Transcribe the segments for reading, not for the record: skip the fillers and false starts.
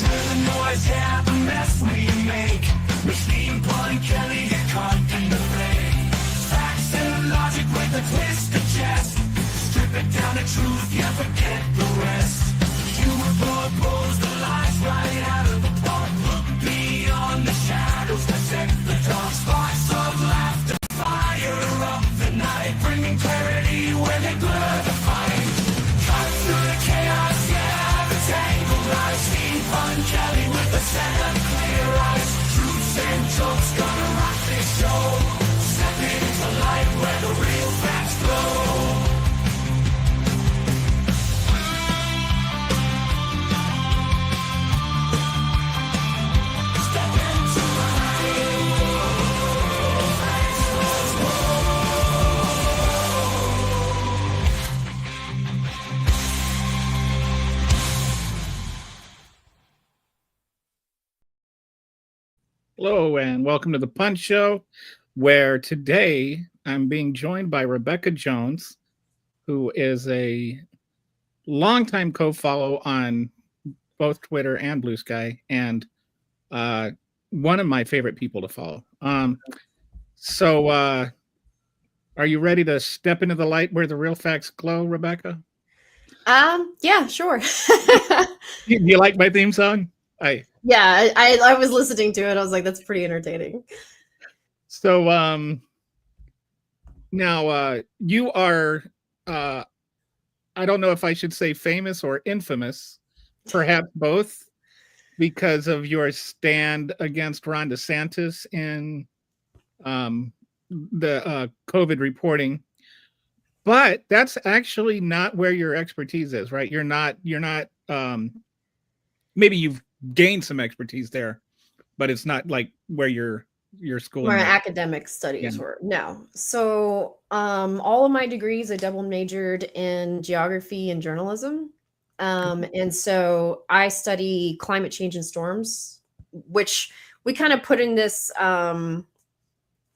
hear the noise, yeah, the mess we make. Machine Blunt Kelly get caught in the fray. Facts and logic with a twist of chest. Strip it down to truth, yeah, forget the rest. Humor pulls the lies right out of the park. Look beyond the shadows, dissect the dark. Sparks of laughter fire up the night, bringing clarity where they blur the fight. Cut through the chaos, yeah, the tangled lies. Steampunk Kelly with a set of clear eyes. Truths and jokes gonna rock this show. Step into light where the real facts glow. Hello, and welcome to the Punch Show, where today I'm being joined by Rebekah Jones, who is a longtime co-follow on both Twitter and Blue Sky, and one of my favorite people to follow. So are you ready to step into the light where the real facts glow, Rebekah? Yeah, sure. Do you like my theme song? Yeah, I was listening to it. I was like, that's pretty entertaining. So now you are I don't know if I should say famous or infamous, perhaps both, because of your stand against Ron DeSantis in the COVID reporting. But that's actually not where your expertise is, right? You're not maybe you've gained some expertise there, but it's not like where your school Where my academic studies were. No. So all of my degrees, I double majored in geography and journalism. And so I study climate change and storms, which we kind of put in this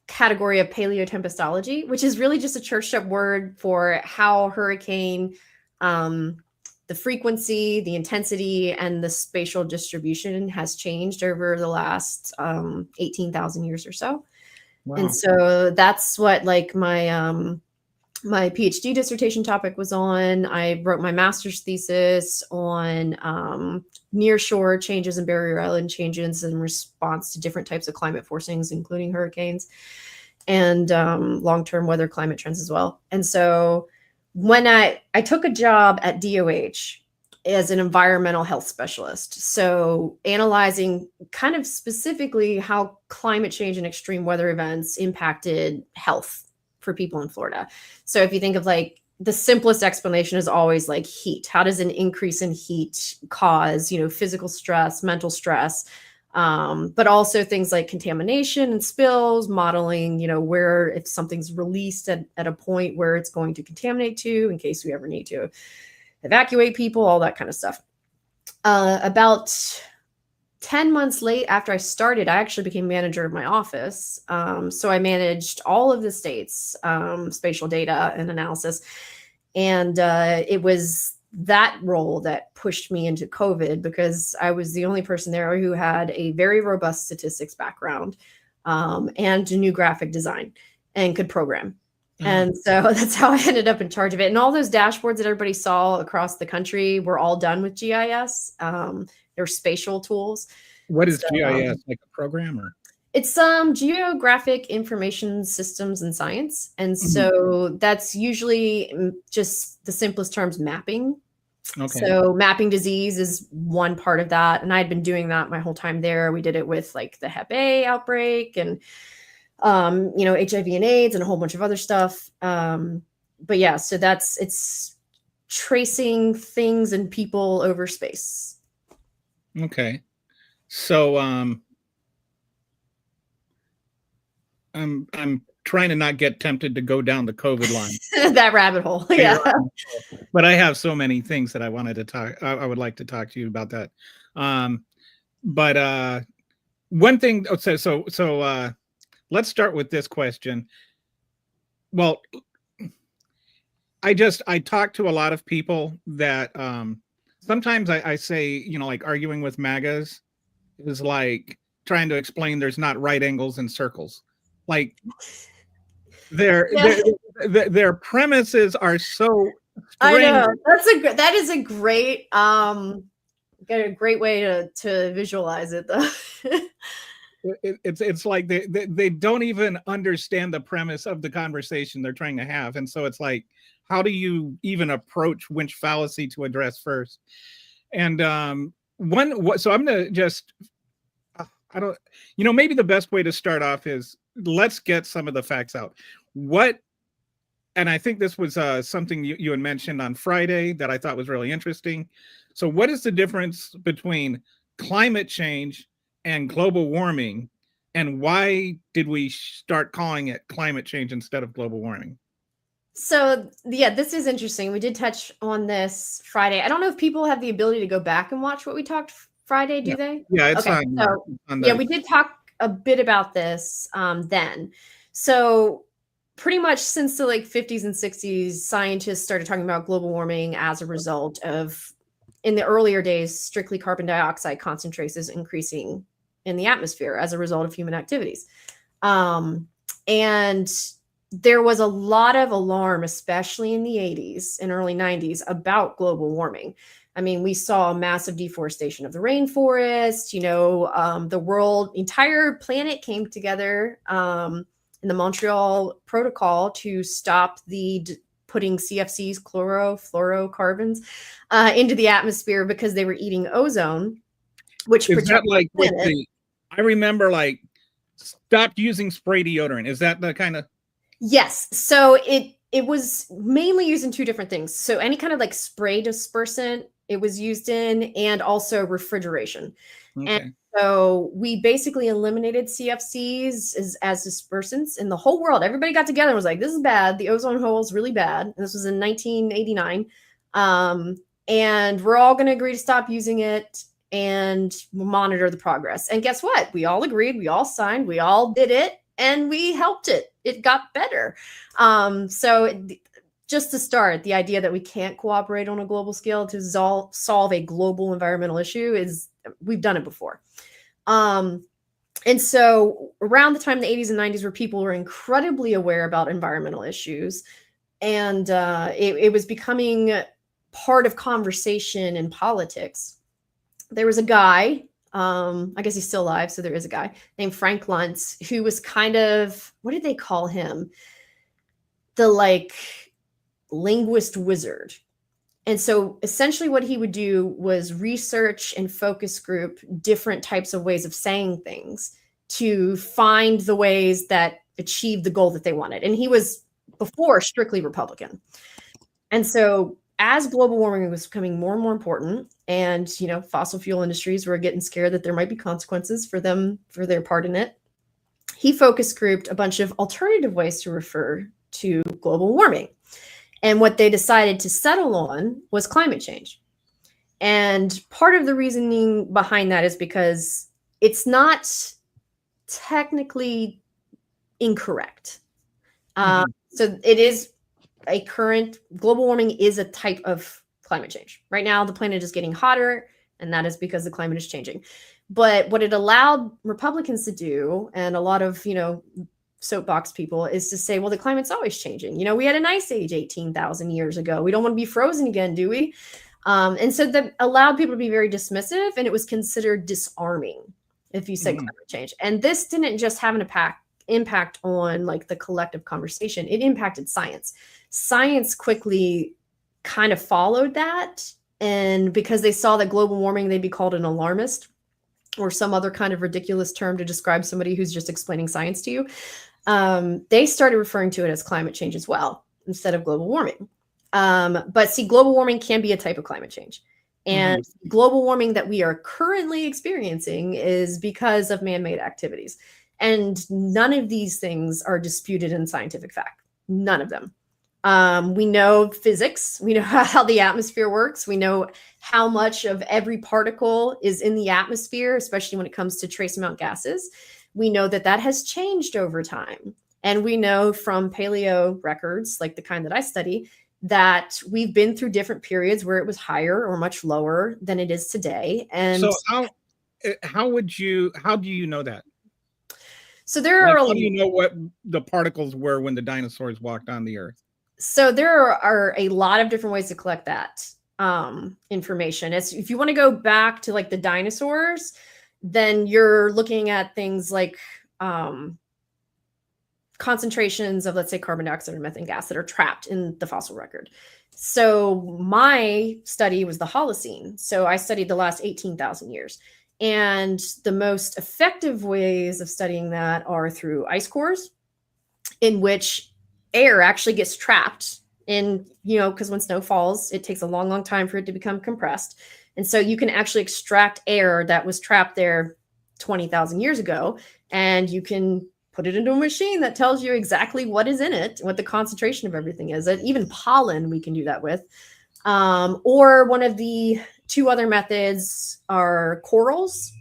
category of paleotempestology, which is really just a churched up word for how hurricane, the frequency, the intensity, and the spatial distribution has changed over the last 18,000 years or so. Wow. And so that's what like my my PhD dissertation topic was on. I wrote my master's thesis on nearshore changes and barrier island changes in response to different types of climate forcings, including hurricanes and long-term weather climate trends as well. And so when I took a job at DOH as an environmental health specialist, so analyzing kind of specifically how climate change and extreme weather events impacted health for people in Florida. So if you think of like the simplest explanation is always like heat. How does an increase in heat cause, physical stress, mental stress, but also things like contamination and spills, modeling, where if something's released at a point where it's going to contaminate to in case we ever need to evacuate people, all that kind of stuff. About 10 months late after I started, I actually became manager of my office. So I managed all of the state's spatial data and analysis. And it was that role that pushed me into COVID because I was the only person there who had a very robust statistics background and new graphic design and could program. And so that's how I ended up in charge of it. And all those dashboards that everybody saw across the country were all done with GIS. They're spatial tools. What is GIS? Like a programmer? It's geographic information systems and science. And so that's usually just the simplest terms, mapping. Okay. So mapping disease is one part of that. And I'd been doing that my whole time there. We did it with like the Hep A outbreak and, HIV and AIDS and a whole bunch of other stuff. But yeah, so it's tracing things and people over space. Okay. So I'm trying to not get tempted to go down the COVID line. That rabbit hole. Yeah. But I have so many things that I wanted to talk. I would like to talk to you about that. But one thing. So let's start with this question. Well, I talked to a lot of people that sometimes I say, like arguing with MAGAs is like trying to explain there's not right angles and circles. Like their Yeah. their premises are so I strange. know that is a great way to visualize it though. It's like they don't even understand the premise of the conversation they're trying to have, and so it's like, how do you even approach which fallacy to address first? And so I'm gonna just I don't maybe the best way to start off is let's get some of the facts out. And I think this was something you had mentioned on Friday that I thought was really interesting. So what is the difference between climate change and global warming, and why did we start calling it climate change instead of global warming? So yeah, this is interesting. We did touch on this Friday. I don't know if people have the ability to go back and watch what we talked Friday, do they? Yeah, it's okay. on We did talk a bit about this then. So pretty much since the 50s and 60s, scientists started talking about global warming as a result of, in the earlier days, strictly carbon dioxide concentrations increasing in the atmosphere as a result of human activities. And there was a lot of alarm, especially in the 80s and early 90s, about global warming. I mean, we saw massive deforestation of the rainforest, the entire planet came together in the Montreal Protocol to stop the putting CFCs, chlorofluorocarbons, into the atmosphere because they were eating ozone, which protects the planet. I remember stop using spray deodorant. Is that the kind of? Yes. So it was mainly used in two different things. So any kind of spray dispersant it was used in, and also refrigeration. Okay. And so we basically eliminated CFCs as dispersants in the whole world. Everybody got together and was like, this is bad. The ozone hole is really bad. And this was in 1989. And we're all going to agree to stop using it and monitor the progress. And guess what? We all agreed. We all signed. We all did it. And we helped it. It got better. Just to start, the idea that we can't cooperate on a global scale to solve a global environmental issue we've done it before. And so around the time, the 80s and 90s, where people were incredibly aware about environmental issues, and it was becoming part of conversation in politics. There was a guy, I guess he's still alive, so there is a guy named Frank Luntz, who was kind of, what did they call him? The linguist wizard. And so essentially what he would do was research and focus group different types of ways of saying things to find the ways that achieved the goal that they wanted. And he was before strictly Republican. And so as global warming was becoming more and more important, and fossil fuel industries were getting scared that there might be consequences for them for their part in it, he focus grouped a bunch of alternative ways to refer to global warming. And what they decided to settle on was climate change. And part of the reasoning behind that is because it's not technically incorrect. So it is a current global warming is a type of climate change. Right now, the planet is getting hotter, and that is because the climate is changing. But what it allowed Republicans to do, and a lot of, soapbox people, is to say, well, the climate's always changing. We had an ice age 18,000 years ago. We don't want to be frozen again, do we? And so that allowed people to be very dismissive, and it was considered disarming if you said climate change. And this didn't just have an impact on the collective conversation. It impacted science. Science quickly kind of followed that. And because they saw that global warming, they'd be called an alarmist or some other kind of ridiculous term to describe somebody who's just explaining science to you. They started referring to it as climate change as well, instead of global warming. But see, global warming can be a type of climate change. And global warming that we are currently experiencing is because of man-made activities. And none of these things are disputed in scientific fact. None of them. We know physics. We know how the atmosphere works. We know how much of every particle is in the atmosphere, especially when it comes to trace amount gases. We know that has changed over time. And we know from paleo records, like the kind that I study, that we've been through different periods where it was higher or much lower than it is today. And So how do you know that? so there Like, are how do you know what the particles were when the dinosaurs walked on the earth? there are a lot of different ways to collect that information. It's, if you want to go back to like the dinosaurs, then you're looking at things like concentrations of, let's say, carbon dioxide or methane gas that are trapped in the fossil record. So my study was the Holocene. So I studied the last 18,000 years. And the most effective ways of studying that are through ice cores, in which air actually gets trapped in, because when snow falls, it takes a long, long time for it to become compressed. And so you can actually extract air that was trapped there 20,000 years ago, and you can put it into a machine that tells you exactly what is in it, what the concentration of everything is. And even pollen we can do that with. Or one of the two other methods are corals,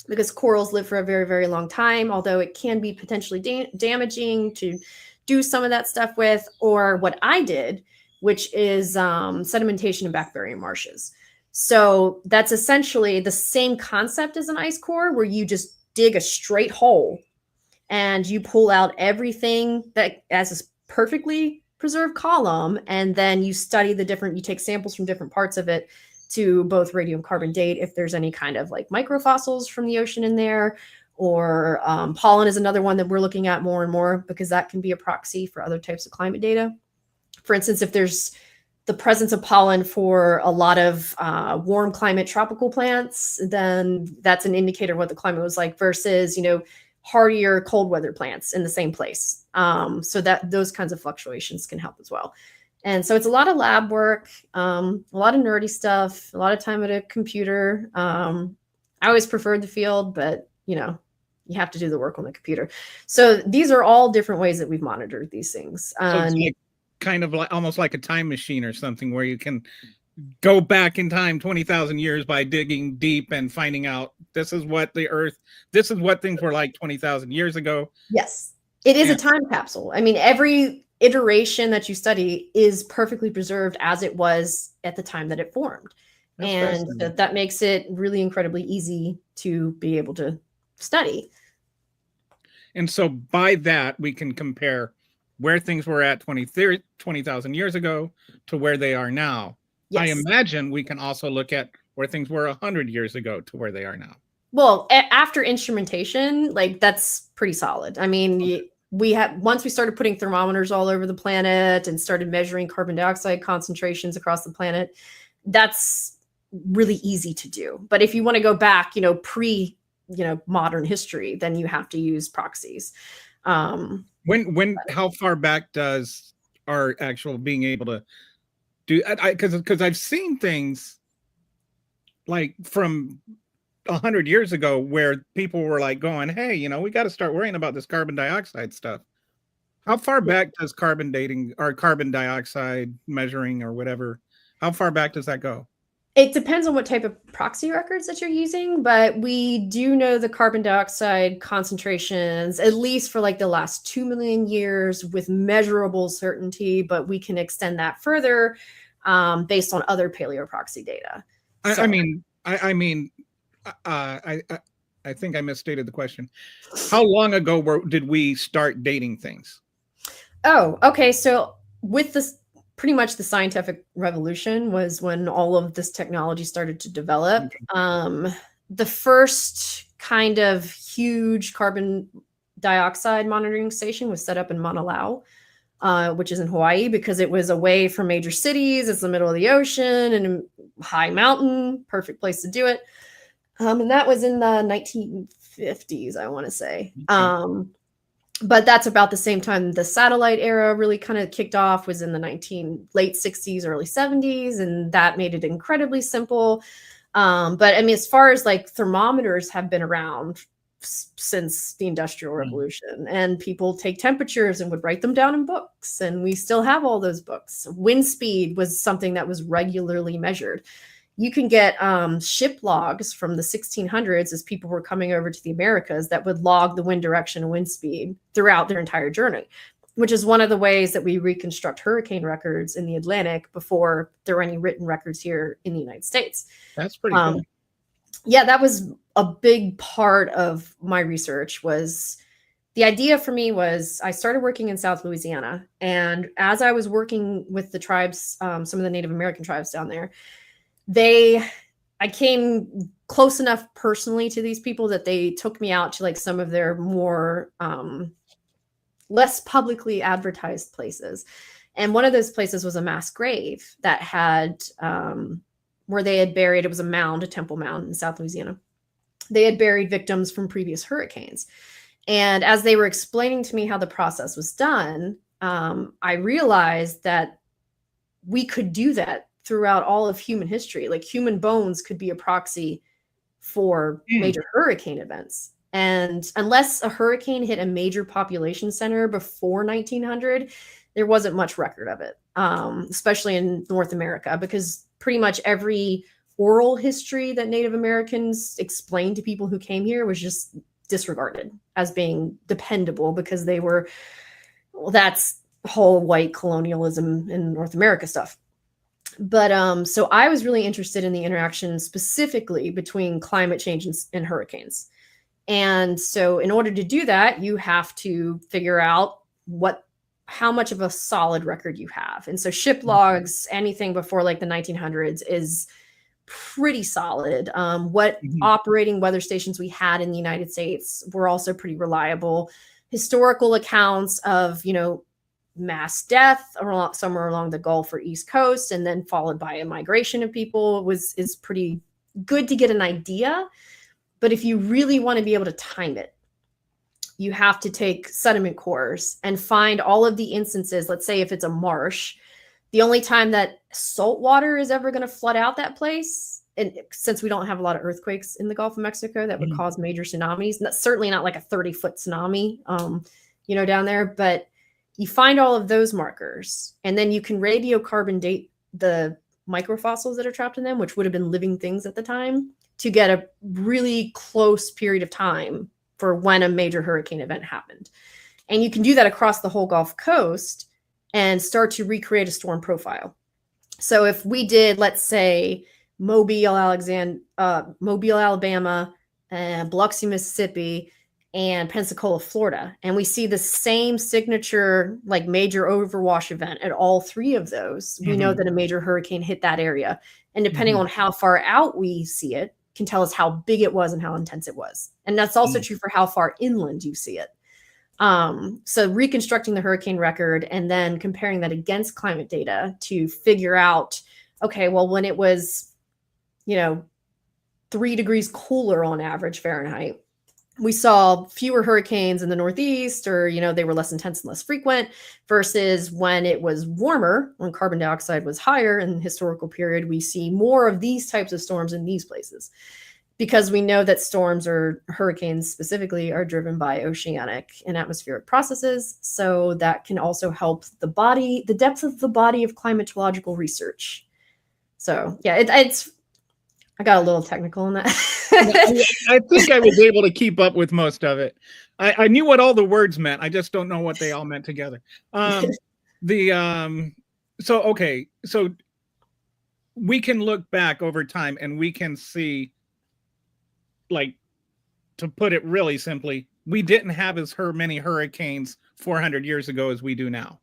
because corals live for a very, very long time, although it can be potentially damaging to do some of that stuff with. Or what I did, which is sedimentation in backbarium marshes. So that's essentially the same concept as an ice core, where you just dig a straight hole and you pull out everything that as a perfectly preserved column, and then you study you take samples from different parts of it to both radium carbon date if there's any kind of like microfossils from the ocean in there, or pollen is another one that we're looking at more and more, because that can be a proxy for other types of climate data. For instance, if there's the presence of pollen for a lot of warm climate tropical plants, then that's an indicator of what the climate was like versus, hardier cold weather plants in the same place. So that those kinds of fluctuations can help as well. And so it's a lot of lab work, a lot of nerdy stuff, a lot of time at a computer. I always preferred the field, but you have to do the work on the computer. So these are all different ways that we've monitored these things. So it's like, kind of like almost like a time machine or something, where you can go back in time 20,000 years by digging deep and finding out this is what things were like 20,000 years ago. Yes, it is a time capsule. I mean, every iteration that you study is perfectly preserved as it was at the time that it formed. And that makes it really incredibly easy to be able to study. And so by that, we can compare where things were at 20,000 years ago to where they are now. Yes. I imagine we can also look at where things were 100 years ago to where they are now. Well, after instrumentation, like that's pretty solid. I mean, once we started putting thermometers all over the planet and started measuring carbon dioxide concentrations across the planet, that's really easy to do. But if you want to go back, pre, modern history, then you have to use proxies. How far back does our actual being able to do? Because I've seen things like from 100 years ago where people were like going, hey, we got to start worrying about this carbon dioxide stuff. How far back does carbon dating or carbon dioxide measuring or whatever, how far back does that go? It depends on what type of proxy records that you're using, but we do know the carbon dioxide concentrations, at least for like the last 2 million years with measurable certainty, but we can extend that further based on other paleoproxy data. I think I misstated the question. How long ago did we start dating things? Oh, okay. So with this, pretty much the scientific revolution was when all of this technology started to develop. The first kind of huge carbon dioxide monitoring station was set up in Mauna Loa, which is in Hawaii, because it was away from major cities. It's the middle of the ocean and a high mountain, perfect place to do it. And that was in the 1950s, I want to say. But that's about the same time the satellite era really kind of kicked off, was in the late 60s, early 70s. And that made it incredibly simple. But I mean, as far as like thermometers have been around since the Industrial Revolution, and people take temperatures and would write them down in books. And we still have all those books. Wind speed was something that was regularly measured. You can get ship logs from the 1600s as people were coming over to the Americas that would log the wind direction and wind speed throughout their entire journey. which is one of the ways that we reconstruct hurricane records in the Atlantic before there were any written records here in the United States. That's pretty cool. Yeah, that was a big part of my research. Was the idea for me was I started working in South Louisiana, and as I was working with the tribes, some of the Native American tribes down there, I came close enough personally to these people that they took me out to like some of their more less publicly advertised places. And one of those places was a mass grave that had where they had buried, it was a mound, a temple mound in South Louisiana. They had buried victims from previous hurricanes. And as they were explaining to me how the process was done, I realized that we could do that throughout all of human history. Like human bones could be a proxy for major hurricane events. And unless a hurricane hit a major population center before 1900, there wasn't much record of it, especially in North America, because pretty much every oral history that Native Americans explained to people who came here was just disregarded as being dependable, because they were, well, that's whole white colonialism in North America stuff. But so I was really interested in the interaction specifically between climate change and hurricanes. And so in order to do that, you have to figure out how much of a solid record you have. And so ship logs, anything before like the 1900s is pretty solid. What operating weather stations we had in the United States were also pretty reliable. Historical accounts of, mass death somewhere along the Gulf or East Coast, and then followed by a migration of people is pretty good to get an idea. But if you really want to be able to time it, you have to take sediment cores and find all of the instances. Let's say if it's a marsh, the only time that salt water is ever going to flood out that place, and since we don't have a lot of earthquakes in the Gulf of Mexico that would cause major tsunamis, and that's certainly not like a 30-foot tsunami, down there, but you find all of those markers, and then you can radiocarbon date the microfossils that are trapped in them, which would have been living things at the time, to get a really close period of time for when a major hurricane event happened. And you can do that across the whole Gulf Coast and start to recreate a storm profile. So if we did, let's say, Mobile, Alabama, Biloxi, Mississippi, and Pensacola, Florida, and we see the same signature, like major overwash event at all three of those, we know that a major hurricane hit that area. And depending on how far out we see it, can tell us how big it was and how intense it was. And that's also true for how far inland you see it. So reconstructing the hurricane record and then comparing that against climate data to figure out, okay, well, when it was, 3 degrees cooler on average Fahrenheit, we saw fewer hurricanes in the Northeast, or, they were less intense and less frequent, versus when it was warmer, when carbon dioxide was higher in the historical period, we see more of these types of storms in these places, because we know that storms, or hurricanes specifically, are driven by oceanic and atmospheric processes. So that can also help the depth of the body of climatological research. So yeah, it's I got a little technical on that. I think I was able to keep up with most of it. I knew what all the words meant. I just don't know what they all meant together. So we can look back over time and we can see, like, to put it really simply, we didn't have as many hurricanes 400 years ago as we do now.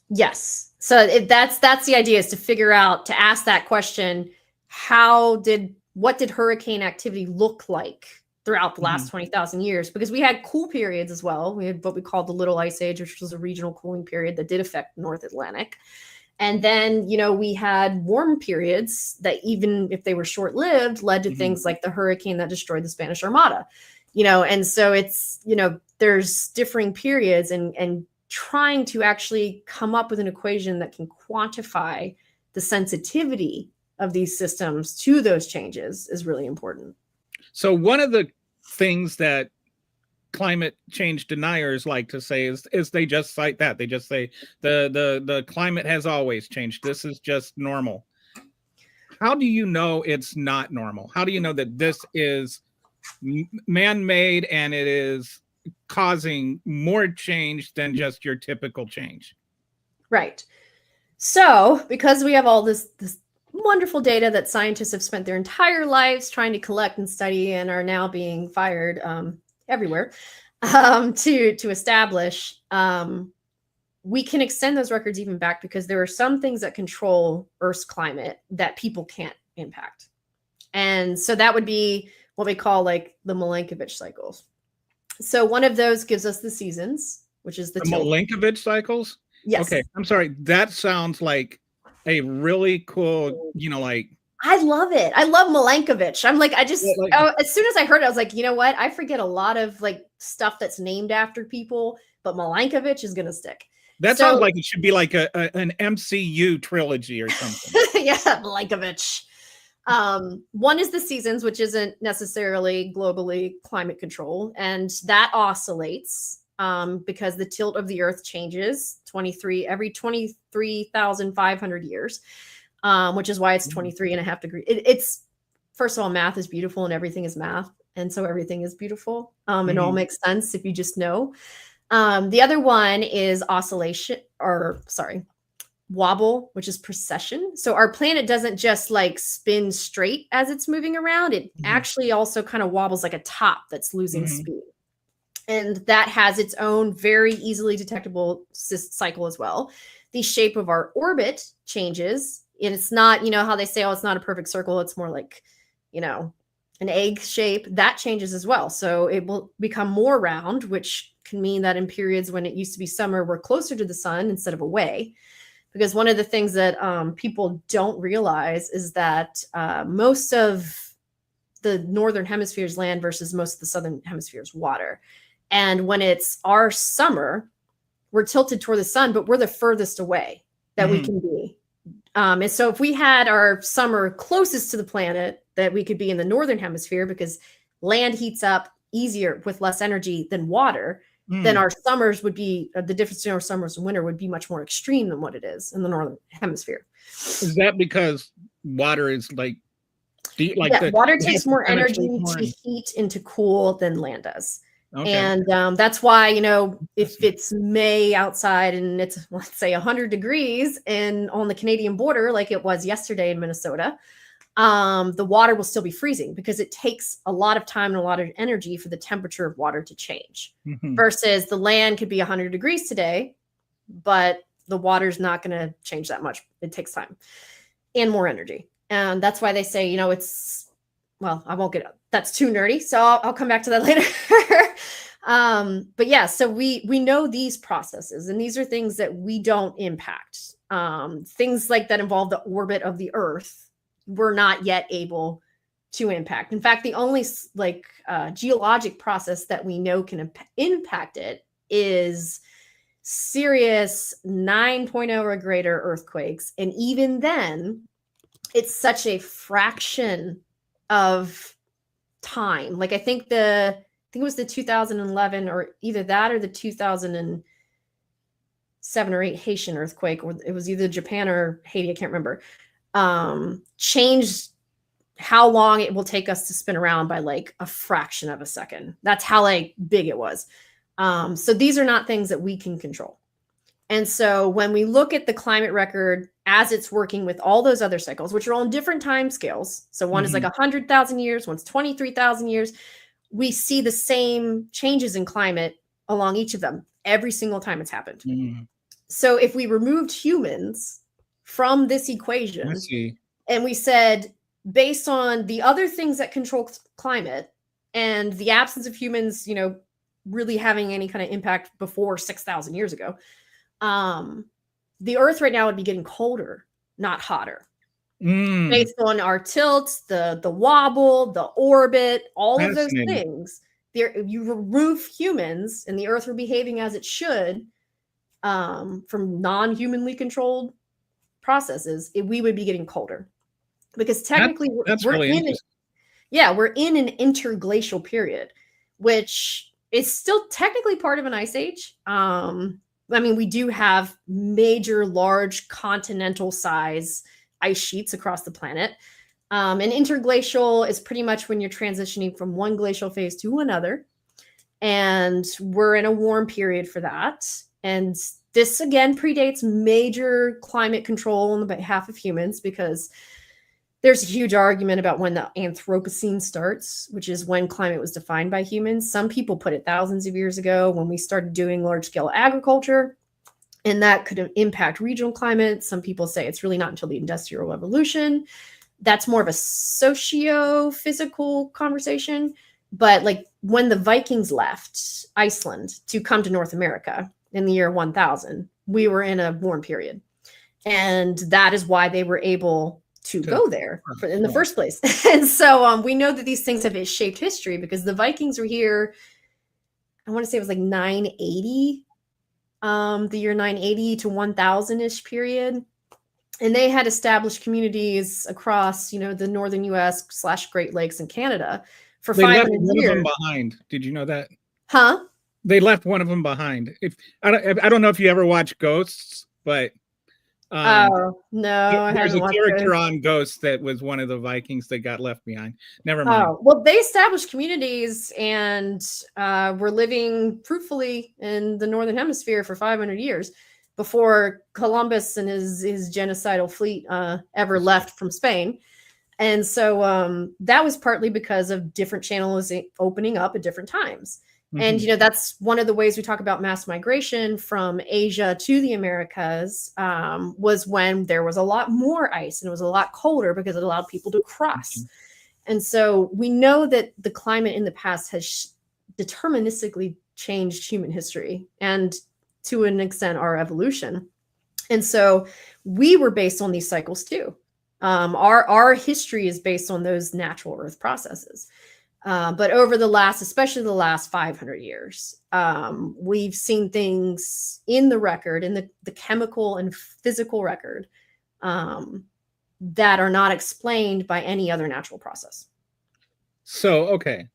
Yes. So that's the idea, is to ask that question. What did hurricane activity look like throughout the last 20,000 years? Because we had cool periods as well. We had what we called the Little Ice Age, which was a regional cooling period that did affect the North Atlantic. And then, we had warm periods that, even if they were short-lived, led to things like the hurricane that destroyed the Spanish Armada, and so it's, there's differing periods, and trying to actually come up with an equation that can quantify the sensitivity of these systems to those changes is really important. So one of the things that climate change deniers like to say is they just cite that. They just say the climate has always changed. This is just normal. How do you know it's not normal? How do you know that this is man-made and it is causing more change than just your typical change. Right. So, because we have all this wonderful data that scientists have spent their entire lives trying to collect and study and are now being fired everywhere to establish, we can extend those records even back because there are some things that control Earth's climate that people can't impact. And so that would be what we call like the Milankovitch cycles. So one of those gives us the seasons, which is the Milankovitch cycles? Yes. Okay, I'm sorry. That sounds like a really cool, like. I love it. I love Milankovitch. I'm like, as soon as I heard it, I was like, you know what? I forget a lot of like stuff that's named after people, but Milankovitch is going to stick. That sounds like it should be like an MCU trilogy or something. Yeah, Milankovitch. One is the seasons, which isn't necessarily globally climate control, and that oscillates because the tilt of the Earth changes every 23,500 years, which is why it's 23.5 degrees. It's first of all, math is beautiful and everything is math, and so everything is beautiful. It all makes sense if you just know. The other one is wobble, which is precession. So our planet doesn't just like spin straight as it's moving around. It actually also kind of wobbles like a top that's losing speed. And that has its own very easily detectable cycle as well. The shape of our orbit changes. And it's not, how they say, oh, it's not a perfect circle. It's more like, an egg shape. That changes as well. So it will become more round, which can mean that in periods when it used to be summer, we're closer to the sun instead of away. Because one of the things that people don't realize is that most of the northern hemisphere is land versus most of the southern hemisphere is water. And when it's our summer, we're tilted toward the sun, but we're the furthest away that we can be. And so if we had our summer closest to the planet, that we could be in the northern hemisphere because land heats up easier with less energy than water, then our summers would be, the difference between our summers and winter would be much more extreme than what it is in the northern hemisphere. Is that because water is water takes more energy to heat and to cool than land does. Okay. And that's why, if it's May outside and it's, let's say 100 degrees and on the Canadian border, like it was yesterday in Minnesota, the water will still be freezing because it takes a lot of time and a lot of energy for the temperature of water to change versus the land could be 100 degrees today, but the water's not going to change that much. It takes time and more energy. And that's why they say, I won't get, that's too nerdy. So I'll come back to that later. But yeah, so we know these processes and these are things that we don't impact. Things like that involve the orbit of the Earth. We're not yet able to impact. In fact, the only geologic process that we know can impact it is serious 9.0 or greater earthquakes. And even then, it's such a fraction of time. Like I think it was the 2011 or either that or the 2007 or 8 Haitian earthquake, or it was either Japan or Haiti, I can't remember. Changed how long it will take us to spin around by like a fraction of a second. That's how big it was. So these are not things that we can control. And so when we look at the climate record as it's working with all those other cycles, which are all in different time scales. So one is like 100,000 years, one's 23,000 years. We see the same changes in climate along each of them every single time it's happened. So if we removed humans from this equation and we said, based on the other things that control climate and the absence of humans, really having any kind of impact before 6,000 years ago, the Earth right now would be getting colder, not hotter. Based on our tilts, the wobble, the orbit, all of those things. You remove humans and the Earth are behaving as it should from non-humanly controlled processes, we would be getting colder because technically we're in an interglacial period, which is still technically part of an ice age. We do have major, large continental size ice sheets across the planet. And interglacial is pretty much when you're transitioning from one glacial phase to another. and we're in a warm period for that. And this again predates major climate control on the behalf of humans, because there's a huge argument about when the Anthropocene starts, which is when climate was defined by humans. Some people put it thousands of years ago, when we started doing large-scale agriculture, and that could impact regional climate. Some people say it's really not until the Industrial Revolution. That's more of a socio-physical conversation. But like when the Vikings left Iceland to come to North America in the year 1000, we were in a warm period. And that is why they were able to go there in the first place. And so we know that these things have shaped history, because the Vikings were here, I want to say it was like 980, the year 980 to 1000-ish period. And they had established communities across, the northern US / Great Lakes and Canada for 500 years. One of them behind. Did you know that? Huh? They left one of them behind. I don't know if you ever watch Ghosts, but oh no, there's a character on Ghosts that was one of the Vikings that got left behind. Never mind. Oh, well, they established communities and were living fruitfully in the Northern Hemisphere for 500 years before Columbus and his genocidal fleet ever left from Spain. And so that was partly because of different channels opening up at different times. And, that's one of the ways we talk about mass migration from Asia to the Americas, was when there was a lot more ice and it was a lot colder, because it allowed people to cross. And so we know that the climate in the past has deterministically changed human history and, to an extent, our evolution. And so we were based on these cycles too. Our history is based on those natural earth processes. But over especially the last 500 years, we've seen things in the record, in the chemical and physical record, that are not explained by any other natural process. So, okay.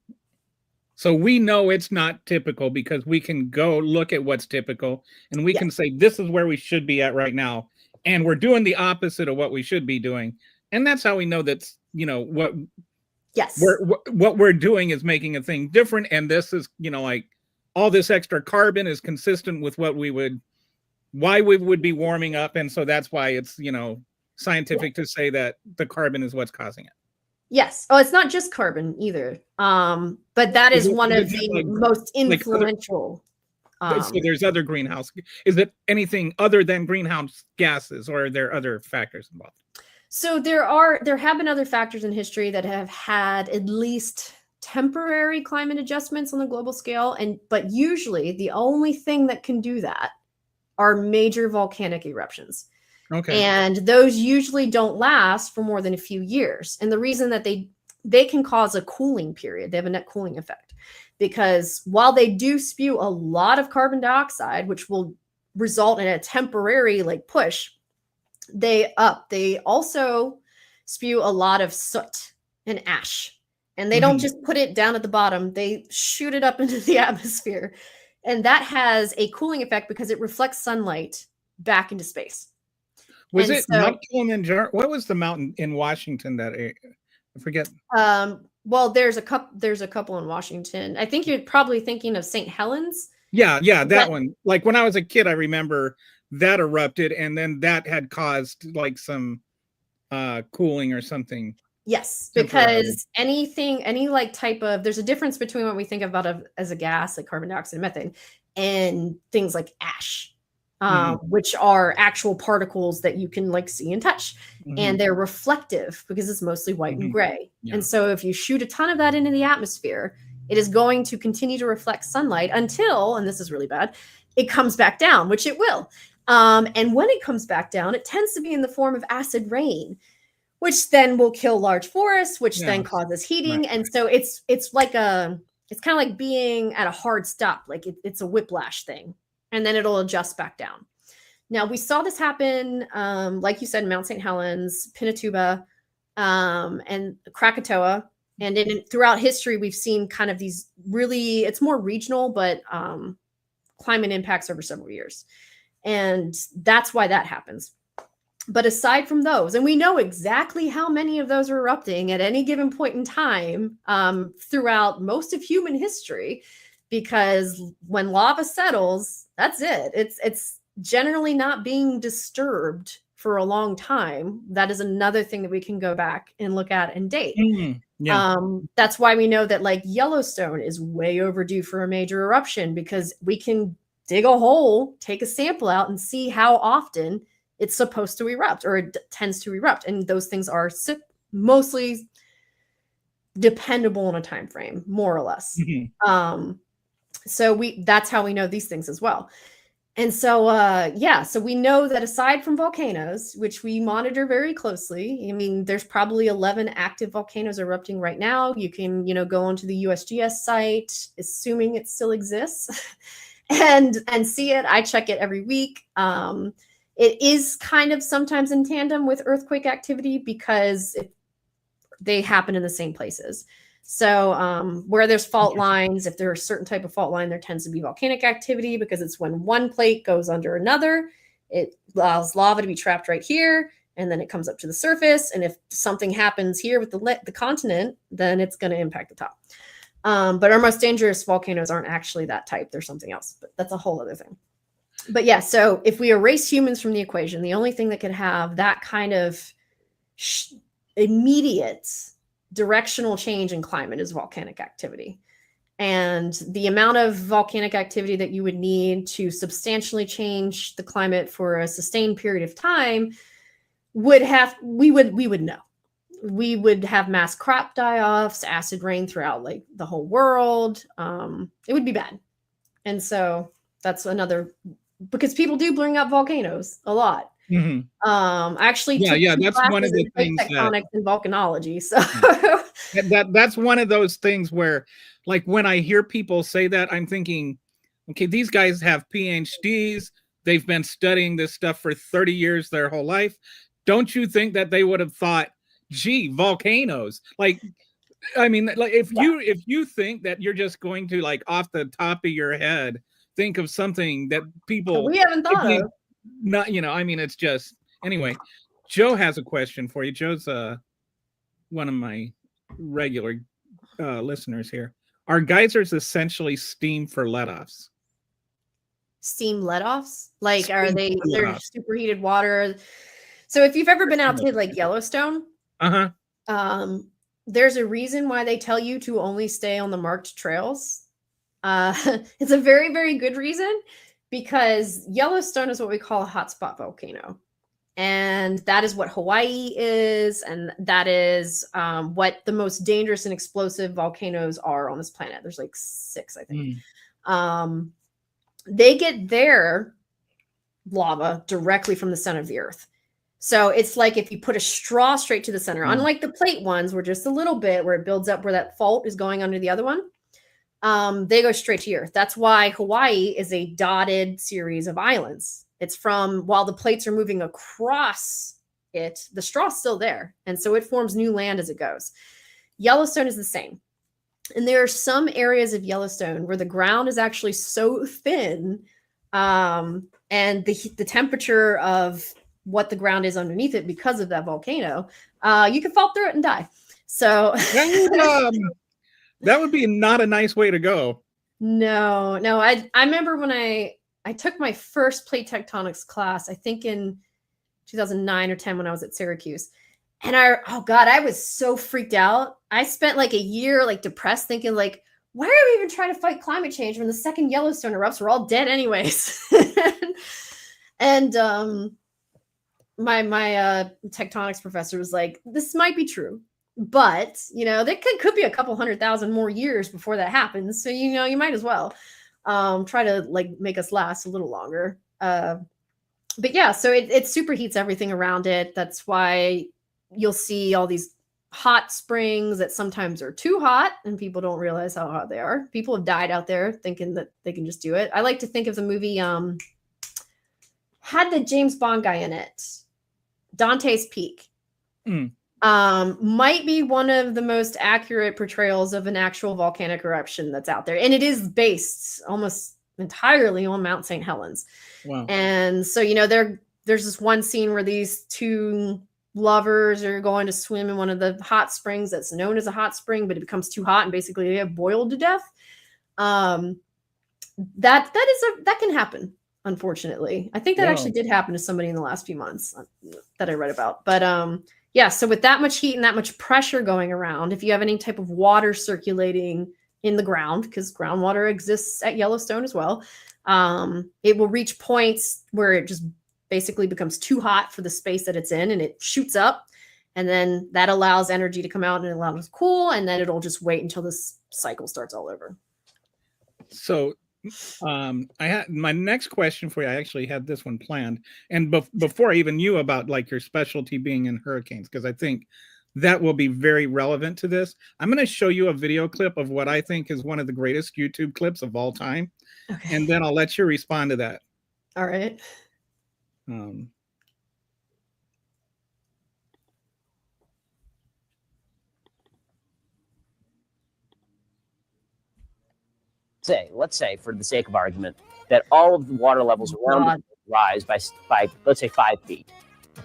So we know it's not typical, because we can go look at what's typical and we can say, this is where we should be at right now. And we're doing the opposite of what we should be doing. And that's how we know that's, what we're doing is making a thing different. And this is, like all this extra carbon is consistent with why we would be warming up. And so that's why it's, scientific to say that the carbon is what's causing it. Yes. Oh, it's not just carbon either. But that is one of the most influential. So there's other greenhouse. Is it anything other than greenhouse gases, or are there other factors involved? So there have been other factors in history that have had at least temporary climate adjustments on the global scale. But usually the only thing that can do that are major volcanic eruptions. Okay. And those usually don't last for more than a few years. And the reason that they can cause a cooling period, they have a net cooling effect, because while they do spew a lot of carbon dioxide, which will result in a temporary push, they also spew a lot of soot and ash. And they don't just put it down at the bottom, they shoot it up into the atmosphere. And that has a cooling effect because it reflects sunlight back into space. Was it Mount Kilimanjaro? What was the mountain in Washington that I forget? Well, there's a couple in Washington. I think you're probably thinking of St. Helens. Yeah, that one. Like when I was a kid, I remember that erupted, and then that had caused some cooling or something. Yes, because any type of, there's a difference between what we think about as a gas, like carbon dioxide and methane, and things like ash, which are actual particles that you can see and touch. And they're reflective because it's mostly white and gray. Yeah. And so if you shoot a ton of that into the atmosphere, it is going to continue to reflect sunlight until, and this is really bad, it comes back down, which it will. And when it comes back down, it tends to be in the form of acid rain, which then will kill large forests, which then causes heating. Right. And so it's kind of like being at a hard stop. It's a whiplash thing, and then it'll adjust back down. Now, we saw this happen, like you said, Mount St. Helens, Pinatubo, and Krakatoa. And throughout history, we've seen kind of these really, it's more regional, but climate impacts over several years. And that's why that happens. But aside from those, and we know exactly how many of those are erupting at any given point in time throughout most of human history, because when lava settles, that's it. It's generally not being disturbed for a long time. That is another thing that we can go back and look at and date. Yeah. That's why we know that like Yellowstone is way overdue for a major eruption, because we can dig a hole, take a sample out, and see how often it's supposed to erupt, or it tends to erupt. And those things are mostly dependable on a time frame, more or less. So that's how we know these things as well. And so, so we know that aside from volcanoes, which we monitor very closely, I mean, there's probably 11 active volcanoes erupting right now. You can, go onto the USGS site, assuming it still exists, and see it. I check it every week. It is kind of sometimes in tandem with earthquake activity because they happen in the same places. So where there's fault lines, if there's a certain type of fault line, there tends to be volcanic activity, because it's when one plate goes under another, it allows lava to be trapped right here, and then it comes up to the surface. And if something happens here with the continent, then it's going to impact the top. But our most dangerous volcanoes aren't actually that type. They're something else, but that's a whole other thing. But yeah, so if we erase humans from the equation, the only thing that could have that kind of immediate directional change in climate is volcanic activity. And the amount of volcanic activity that you would need to substantially change the climate for a sustained period of time we would know. We would have mass crop die-offs, acid rain throughout like the whole world. It would be bad. And so that's another, because people do bring up volcanoes a lot. Actually, that's one of the things, tectonics and volcanology. So that's one of those things where, like, when I hear people say that, I'm thinking, okay, these guys have PhDs. They've been studying this stuff for 30 years, their whole life. Don't you think that they would have thought, gee, volcanoes? Like, I mean, like if you think that you're just going to, like, off the top of your head, think of something that people we haven't thought of. Not, I mean, it's just, anyway. Joe has a question for you. Joe's one of my regular listeners here. Are geysers essentially steam for let-offs? Steam let-offs? Like, are they're superheated water? So if you've ever been out to like Yellowstone, there's a reason why they tell you to only stay on the marked trails. It's a very, very good reason, because Yellowstone is what we call a hotspot volcano. And that is what Hawaii is. And that is what the most dangerous and explosive volcanoes are on this planet. There's like 6, I think. They get their lava directly from the center of the earth. So it's like if you put a straw straight to the center, unlike the plate ones, where just a little bit where it builds up where that fault is going under the other one. They go straight to earth. That's why Hawaii is a dotted series of islands. It's from, while the plates are moving across it, the straw's still there. And so it forms new land as it goes. Yellowstone is the same. And there are some areas of Yellowstone where the ground is actually so thin, and the temperature of what the ground is underneath it because of that volcano, you can fall through it and die. So that would be not a nice way to go. No. I remember when I took my first plate tectonics class, I think in 2009 or 10 when I was at Syracuse. And I was so freaked out. I spent like a year like depressed, thinking like, why are we even trying to fight climate change when the second Yellowstone erupts? We're all dead anyways. And my tectonics professor was like, this might be true, but there could be a couple 100,000 more years before that happens. So you might as well try to like make us last a little longer. But yeah, so it superheats everything around it. That's why you'll see all these hot springs that sometimes are too hot and people don't realize how hot they are. People have died out there thinking that they can just do it. I like to think of the movie had the James Bond guy in it, Dante's Peak. Might be one of the most accurate portrayals of an actual volcanic eruption that's out there. And it is based almost entirely on Mount St. Helens. Wow. And so, there's this one scene where these two lovers are going to swim in one of the hot springs that's known as a hot spring, but it becomes too hot and basically they have boiled to death. That can happen. Unfortunately, I think that actually did happen to somebody in the last few months that I read about. But yeah, so with that much heat and that much pressure going around, if you have any type of water circulating in the ground, because groundwater exists at Yellowstone as well, it will reach points where it just basically becomes too hot for the space that it's in, and it shoots up, and then that allows energy to come out and it allows it to cool, and then it'll just wait until this cycle starts all over. So I had my next question for you. I actually had this one planned, and before I even knew about like your specialty being in hurricanes, because I think that will be very relevant to this. I'm going to show you a video clip of what I think is one of the greatest YouTube clips of all time, and then I'll let you respond to that. All right. Let's say, for the sake of argument, that all of the water levels around rise by let's say 5 feet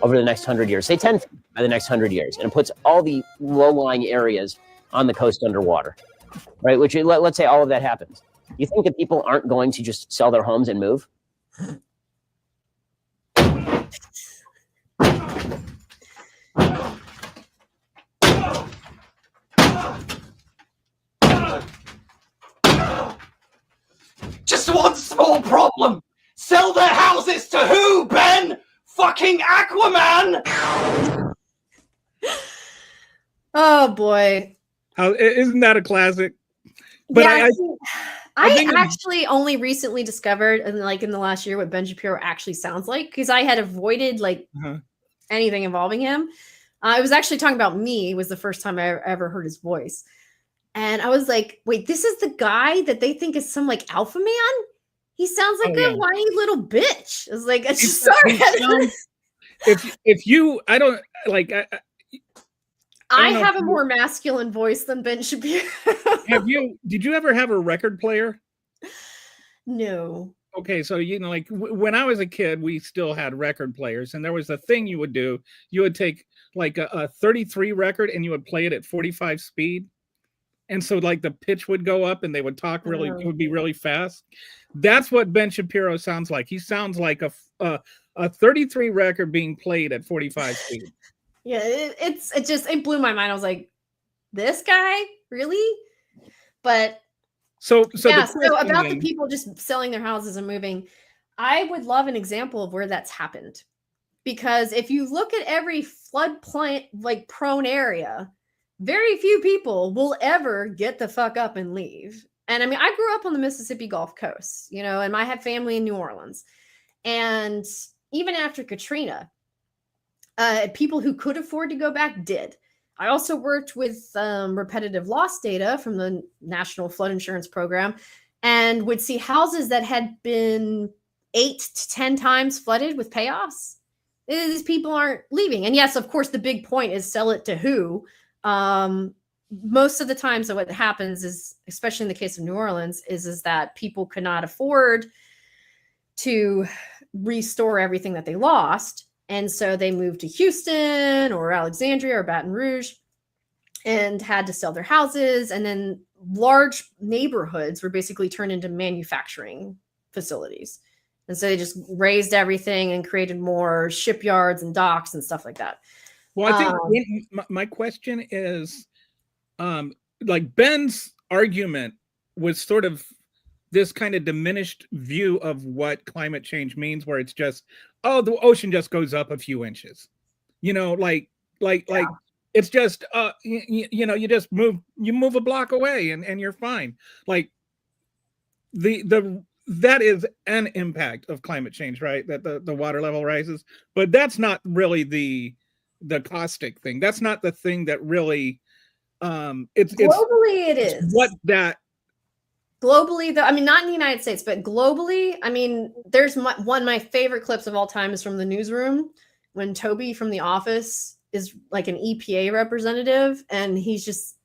over the next 100 years, say 10 feet by the next 100 years, and it puts all the low-lying areas on the coast underwater, right? Which let's say all of that happens. You think that people aren't going to just sell their homes and move? Just one small problem. Sell their houses to who, Ben? Fucking Aquaman! Oh boy. Isn't that a classic? But yeah, I actually only recently discovered, and like in the last year, what Ben Shapiro actually sounds like, because I had avoided like anything involving him. I was actually talking about me. It was the first time I ever heard his voice. And I was like, wait, this is the guy that they think is some like alpha man? He sounds like a whiny little bitch. I was like, I'm just sorry. If you, I don't like. I have a more masculine voice than Ben Shapiro. Did you ever have a record player? No. Okay, so like when I was a kid, we still had record players, and there was a thing you would do. You would take like a 33 record and you would play it at 45 speed. And so like the pitch would go up and they would talk really, it would be really fast. That's what Ben Shapiro sounds like. He sounds like a 33 record being played at 45 speed. Yeah, it blew my mind. I was like, this guy? Really? But so about the people just selling their houses and moving, I would love an example of where that's happened. Because if you look at every floodplain like prone area, very few people will ever get the fuck up and leave. And I mean, I grew up on the Mississippi Gulf Coast, and I have family in New Orleans. And even after Katrina, people who could afford to go back did. I also worked with repetitive loss data from the National Flood Insurance Program and would see houses that had been 8 to 10 times flooded with payoffs. These people aren't leaving. And yes, of course, the big point is sell it to who? Most of the times what happens is, especially in the case of New Orleans, is that people could not afford to restore everything that they lost. And so they moved to Houston or Alexandria or Baton Rouge and had to sell their houses. And then large neighborhoods were basically turned into manufacturing facilities. And so they just raised everything and created more shipyards and docks and stuff like that. Well, I think my question is, like Ben's argument was sort of this kind of diminished view of what climate change means, where it's just, oh, the ocean just goes up a few inches, like it's just, you just move a block away and you're fine. Like that is an impact of climate change, right? That the water level rises, but that's not really the caustic thing. That's not the thing that really it is what that globally, though. I mean, not in the United States, but globally. I mean, there's one of my favorite clips of all time is from the newsroom when Toby from The Office is like an EPA representative, and he's just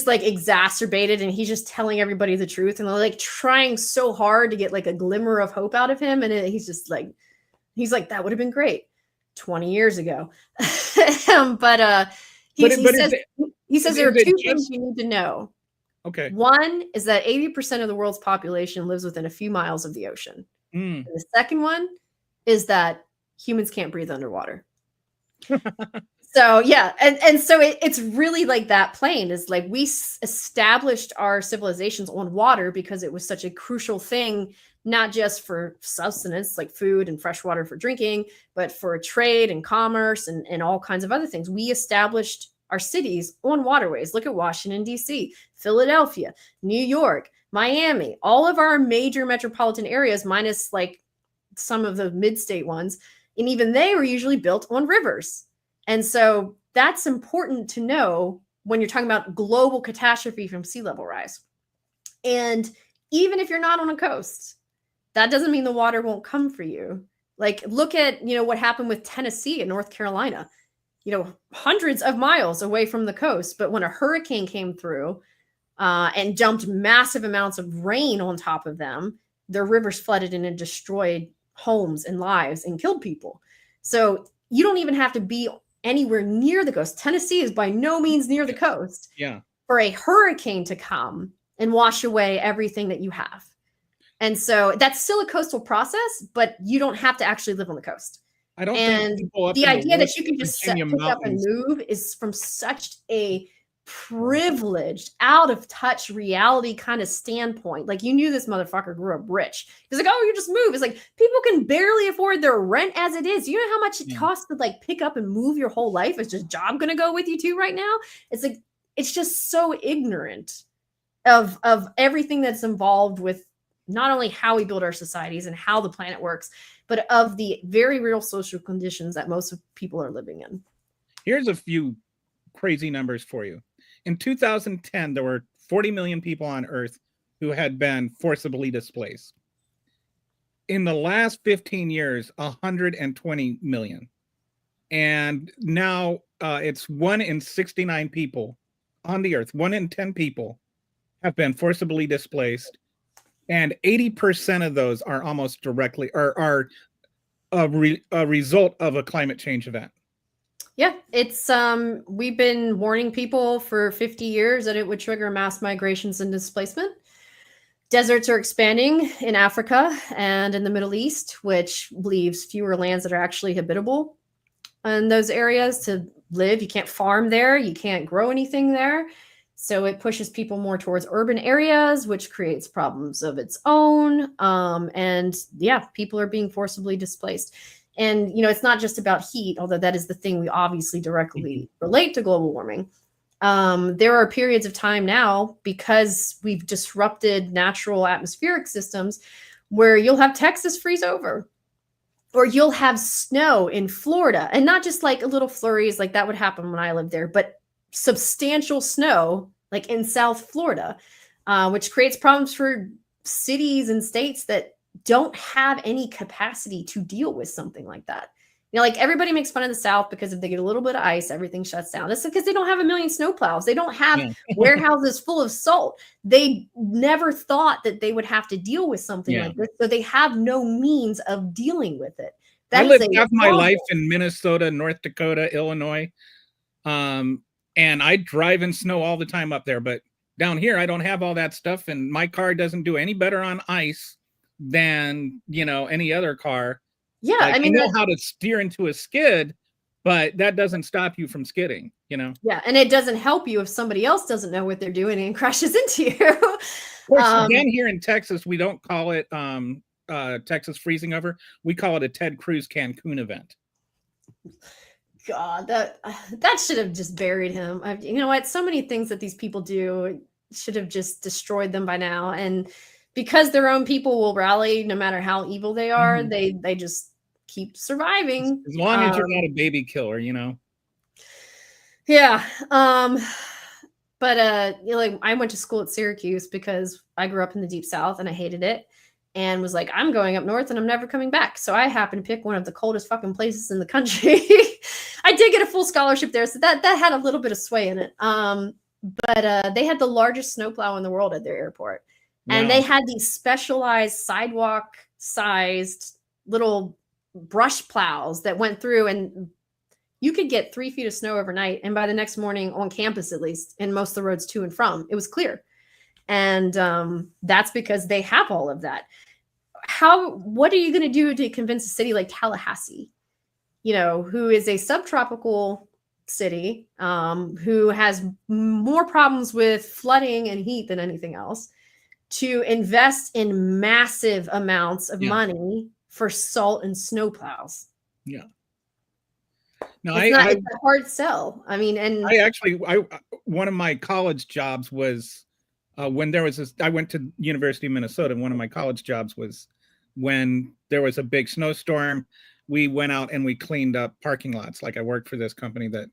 like exacerbated, and he's just telling everybody the truth, and they're like trying so hard to get like a glimmer of hope out of him, and he's like that would have been great 20 years ago. He says there are two things you need to know. Okay. One is that 80% of the world's population lives within a few miles of the ocean. Mm. And the second one is that humans can't breathe underwater. So yeah, and so it's really like that plane is like we established our civilizations on water because it was such a crucial thing, not just for sustenance like food and fresh water for drinking, but for trade and commerce and all kinds of other things. We established our cities on waterways. Look at Washington, D.C., Philadelphia, New York, Miami, all of our major metropolitan areas, minus like some of the mid-state ones. And even they were usually built on rivers. And so that's important to know when you're talking about global catastrophe from sea level rise. And even if you're not on a coast, that doesn't mean the water won't come for you. Like look at, what happened with Tennessee and North Carolina, hundreds of miles away from the coast. But when a hurricane came through and dumped massive amounts of rain on top of them, their rivers flooded and it destroyed homes and lives and killed people. So you don't even have to be anywhere near the coast. Tennessee is by no means near the coast. Yeah. For a hurricane to come and wash away everything that you have. And so that's still a coastal process, but you don't have to actually live on the coast. I don't and think people up the in idea West that you can just Virginia pick up and mountains- move is from such a privileged, out of touch reality kind of standpoint. Like you knew this motherfucker grew up rich. He's like, oh, you just move. It's like people can barely afford their rent as it is. You know how much it costs to like pick up and move your whole life? Is just job gonna go with you too right now? It's like it's just so ignorant of everything that's involved with not only how we build our societies and how the planet works, but of the very real social conditions that most people are living in. Here's a few crazy numbers for you. In 2010, there were 40 million people on Earth who had been forcibly displaced. In the last 15 years, 120 million. And now it's 1 in 69 people on the Earth. 1 in 10 people have been forcibly displaced. And 80% of those are almost directly are a result of a climate change event. Yeah, it's we've been warning people for 50 years that it would trigger mass migrations and displacement. Deserts are expanding in Africa and in the Middle East, which leaves fewer lands that are actually habitable in those areas to live. You can't farm there, you can't grow anything there. So it pushes people more towards urban areas, which creates problems of its own. And yeah, people are being forcibly displaced. And, it's not just about heat, although that is the thing we obviously directly relate to global warming. There are periods of time now, because we've disrupted natural atmospheric systems, where you'll have Texas freeze over, or you'll have snow in Florida, and not just like a little flurries like that would happen when I lived there, but substantial snow like in South Florida, which creates problems for cities and states that don't have any capacity to deal with something like that. Like everybody makes fun of the South because if they get a little bit of ice, everything shuts down. That's because they don't have a million snowplows. They don't have warehouses full of salt. They never thought that they would have to deal with something like this. So they have no means of dealing with it. I lived half my life in Minnesota, North Dakota, Illinois. And I drive in snow all the time up there. But down here, I don't have all that stuff. And my car doesn't do any better on ice than, any other car. Yeah, like, I know how to steer into a skid, but that doesn't stop you from skidding, Yeah, and it doesn't help you if somebody else doesn't know what they're doing and crashes into you. Again, here in Texas, we don't call it Texas freezing over. We call it a Ted Cruz Cancun event. God, that should have just buried him. You know what? So many things that these people do should have just destroyed them by now. And because their own people will rally, no matter how evil they are, they just keep surviving. As long as you're not a baby killer, Yeah. But I went to school at Syracuse because I grew up in the Deep South and I hated it. And was like, I'm going up north and I'm never coming back. So I happened to pick one of the coldest fucking places in the country. I did get a full scholarship there, so that had a little bit of sway in it. But they had the largest snowplow in the world at their airport. And they had these specialized sidewalk-sized little brush plows that went through, and you could get 3 feet of snow overnight. And by the next morning, on campus at least, and most of the roads to and from, it was clear. And that's because they have all of that. What are you going to do to convince a city like Tallahassee, who is a subtropical city, who has more problems with flooding and heat than anything else, to invest in massive amounts of money for salt and snow plows? Yeah. No, it's a hard sell. I mean, and one of my college jobs was when there was I went to University of Minnesota, and one of my college jobs was when there was a big snowstorm. We went out and we cleaned up parking lots. Like, I worked for this company that,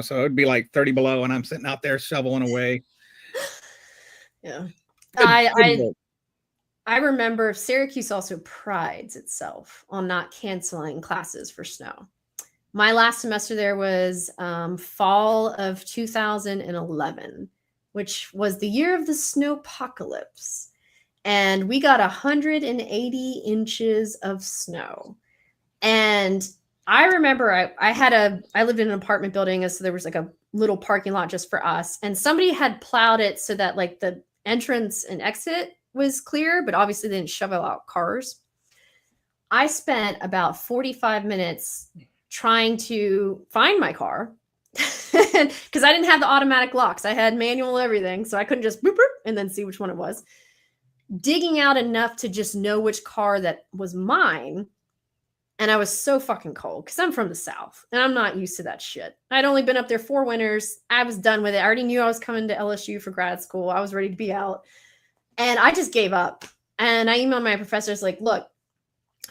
so it would be like 30 below, and I'm sitting out there shoveling away. Yeah. Good I remember Syracuse also prides itself on not canceling classes for snow. My last semester there was fall of 2011, which was the year of the snowpocalypse. And we got 180 inches of snow. And I remember I lived in an apartment building, so there was like a little parking lot just for us. And somebody had plowed it so that like the entrance and exit was clear, but obviously they didn't shovel out cars. I spent about 45 minutes trying to find my car because I didn't have the automatic locks. I had manual everything, so I couldn't just boop, boop, and then see which one it was. Digging out enough to just know which car that was mine. And I was so fucking cold because I'm from the South and I'm not used to that shit. I'd only been up there 4 winters. I was done with it. I already knew I was coming to LSU for grad school. I was ready to be out. And I just gave up. And I emailed my professors like, look,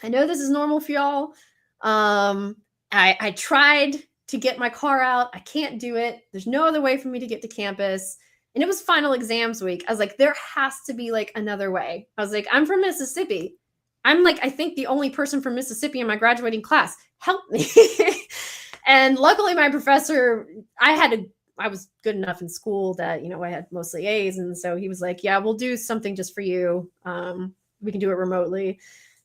I know this is normal for y'all. I tried to get my car out. I can't do it. There's no other way for me to get to campus. And it was final exams week. I was like, there has to be like another way. I was like, I'm from Mississippi. I'm like, I think the only person from Mississippi in my graduating class. Help me. And luckily my professor, I was good enough in school that, I had mostly A's. And so he was like, yeah, we'll do something just for you. We can do it remotely.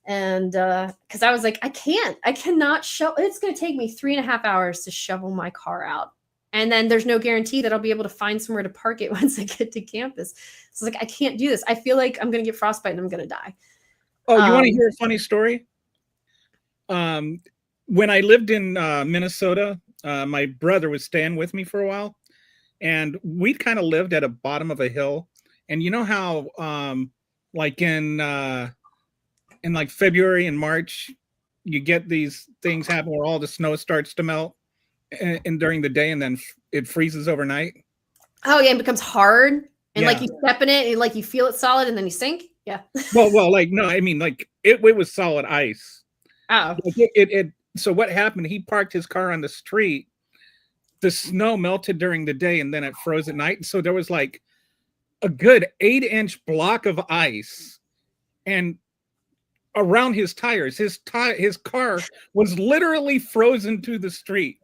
And because I was like, I cannot it's going to take me 3.5 hours to shovel my car out. And then there's no guarantee that I'll be able to find somewhere to park it once I get to campus. So it's like, I can't do this. I feel like I'm going to get frostbite and I'm going to die. Oh, you want to hear a funny story? When I lived in Minnesota, my brother was staying with me for a while, and we kind of lived at a bottom of a hill. And you know how, like in like February and March, you get these things happen where all the snow starts to melt and during the day, and then it freezes overnight. Oh yeah, it becomes hard, and like you step in it, and like you feel it solid, and then you sink. Yeah. well, like no, I mean like it was solid ice. Oh. Like so what happened? He parked his car on the street. The snow melted during the day, and then it froze at night. So there was like a good 8-inch block of ice, and around his tires, his car was literally frozen to the street.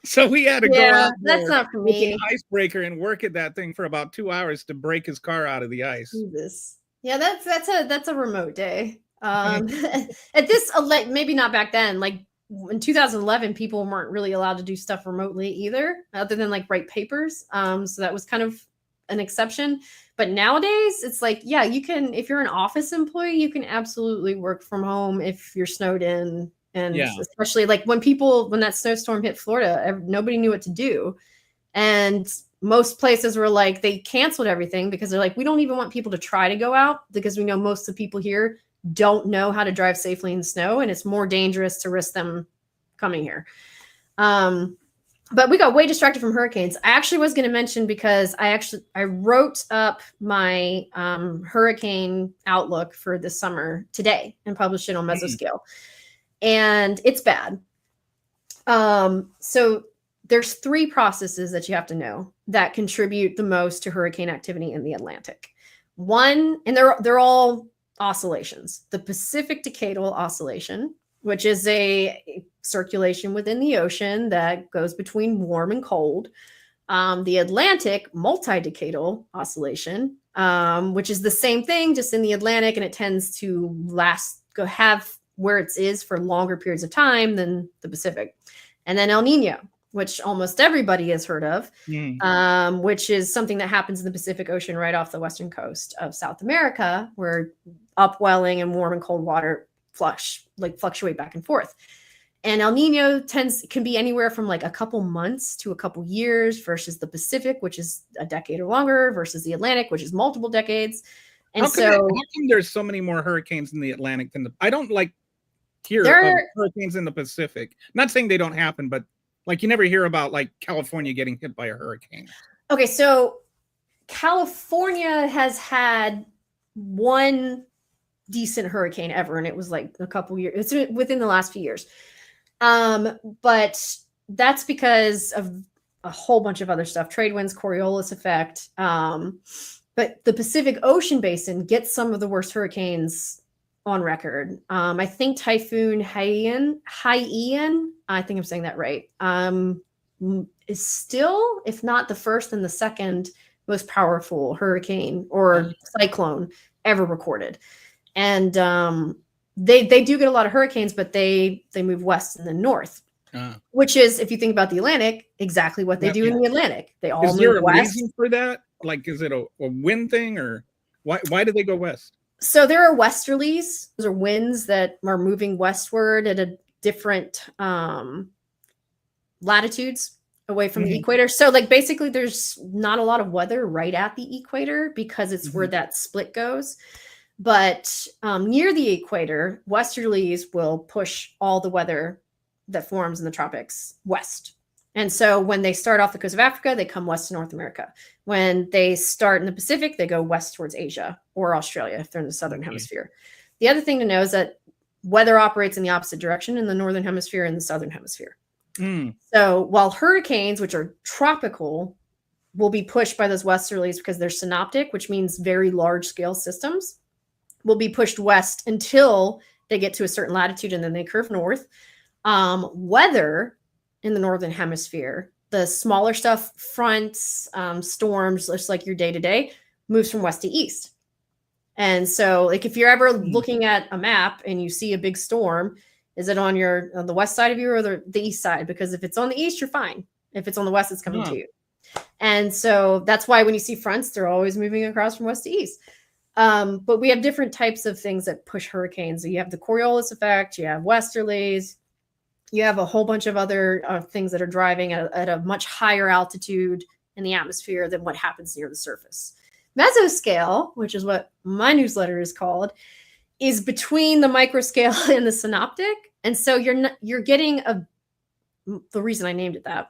So we had to go out that's not for me. With an icebreaker and work at that thing for about 2 hours to break his car out of the ice. Jesus. Yeah, that's a remote day. At this, maybe not back then. Like in 2011, people weren't really allowed to do stuff remotely either, other than like write papers. So that was kind of an exception. But nowadays, it's like, yeah, you can. If you're an office employee, you can absolutely work from home if you're snowed in. And especially like when that snowstorm hit Florida, nobody knew what to do. And most places were like, they canceled everything because they're like, we don't even want people to try to go out because we know most of the people here don't know how to drive safely in the snow. And it's more dangerous to risk them coming here. But we got way distracted from hurricanes. I actually was going to mention because I wrote up my hurricane outlook for this summer today and published it on Mesoscale. And it's bad. So there's 3 processes that you have to know that contribute the most to hurricane activity in the Atlantic. One, and they're all oscillations. The Pacific Decadal Oscillation, which is a circulation within the ocean that goes between warm and cold. The Atlantic Multidecadal Oscillation, which is the same thing, just in the Atlantic, and it tends to have where it is for longer periods of time than the Pacific. And then El Nino. which almost everybody has heard of, which is something that happens in the Pacific Ocean right off the western coast of South America, where upwelling and warm and cold water fluctuate back and forth. And El Nino can be anywhere from like a couple months to a couple years versus the Pacific, which is a decade or longer, versus the Atlantic, which is multiple decades. And how come there's so many more hurricanes in the Atlantic than I don't like hear of hurricanes in the Pacific. Not saying they don't happen, but like you never hear about like California getting hit by a hurricane. Okay, so California has had one decent hurricane ever, and it was like a couple years. It's within the last few years. But that's because of a whole bunch of other stuff, trade winds, Coriolis effect. But the Pacific Ocean basin gets some of the worst hurricanes on record. I think Typhoon Haiyan, I think I'm saying that right, is still, if not the first and the second most powerful hurricane or cyclone ever recorded. And they do get a lot of hurricanes, but they move west and then north, which is, if you think about the Atlantic, exactly what they do in the Atlantic. They all move west. Is there a reason for that? Like, is it a wind thing, or why do they go west? So there are westerlies. Those are winds that are moving westward at a different latitudes away from the equator. So like basically there's not a lot of weather right at the equator because it's where that split goes. But near the equator, westerlies will push all the weather that forms in the tropics west. And so when they start off the coast of Africa, they come west to North America. When they start in the Pacific, they go west towards Asia or Australia if they're in the southern hemisphere. The other thing to know is that weather operates in the opposite direction in the northern hemisphere and the southern hemisphere. So while hurricanes, which are tropical, will be pushed by those westerlies because they're synoptic, which means very large scale systems, will be pushed west until they get to a certain latitude and then they curve north. Weather in the northern hemisphere, the smaller stuff, fronts, storms, just like your day-to-day, moves from west to east. And so like if you're ever looking at a map and you see a big storm, is it on the west side of you or the east side? Because if it's on the east, you're fine. If it's on the west, it's coming to you. And so that's why when you see fronts, they're always moving across from west to east. But we have different types of things that push hurricanes. So you have the Coriolis effect, you have westerlies, you have a whole bunch of other things that are driving at a much higher altitude in the atmosphere than what happens near the surface. Mesoscale, which is what my newsletter is called, is between the microscale and the synoptic. And so you're getting the reason I named it that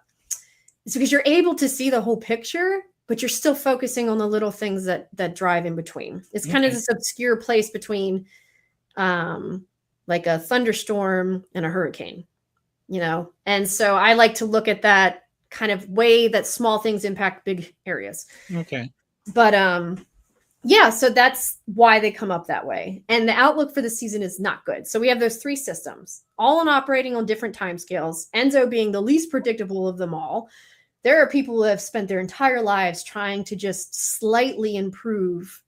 is because you're able to see the whole picture, but you're still focusing on the little things that drive in between. It's kind of this obscure place between like a thunderstorm and a hurricane, you know? And so I like to look at that kind of way that small things impact big areas. Okay. But yeah, so that's why they come up that way. And the outlook for the season is not good. So we have those three systems, all operating on different timescales, Enzo being the least predictable of them all. There are people who have spent their entire lives trying to just slightly improve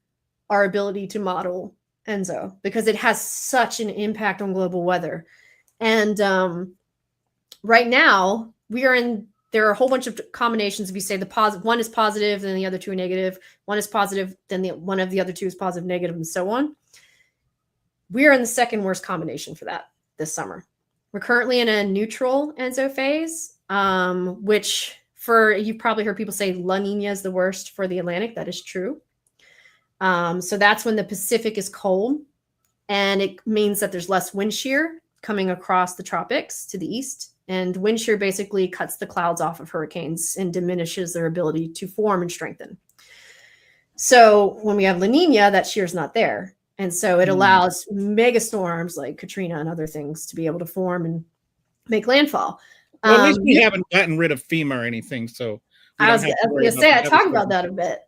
our ability to model Enzo because it has such an impact on global weather. And right now, there are a whole bunch of combinations. If you say one is positive, then the other two are negative. One is positive, then one of the other two is positive, negative, and so on. We are in the second worst combination for that this summer. We're currently in a neutral Enzo phase, which you've probably heard people say La Nina is the worst for the Atlantic. That is true. So that's when the Pacific is cold, and it means that there's less wind shear coming across the tropics to the east. And wind shear basically cuts the clouds off of hurricanes and diminishes their ability to form and strengthen. So when we have La Nina, that shear is not there. And so it allows mega storms like Katrina and other things to be able to form and make landfall. Well, at least we haven't gotten rid of FEMA or anything. So I was going to say, I talked about that a bit.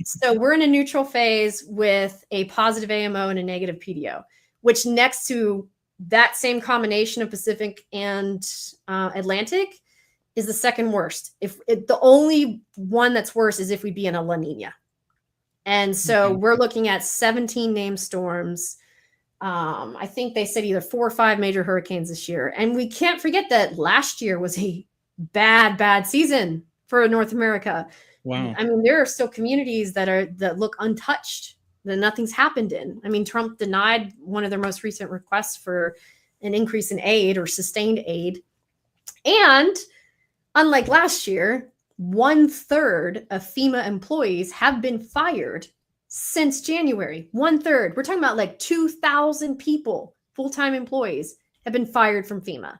So we're in a neutral phase with a positive AMO and a negative PDO, which next to that same combination of Pacific and Atlantic is the second worst. The only one that's worse is if we be in a La Nina. And so we're looking at 17 named storms. I think they said either 4 or 5 major hurricanes this year. And we can't forget that last year was a bad season for North America. Wow. I mean, there are still communities that look untouched, that nothing's happened in. I mean, Trump denied one of their most recent requests for an increase in aid or sustained aid. And unlike last year, 1/3 of FEMA employees have been fired since January. 1/3. We're talking about like 2,000 people, full-time employees, have been fired from FEMA.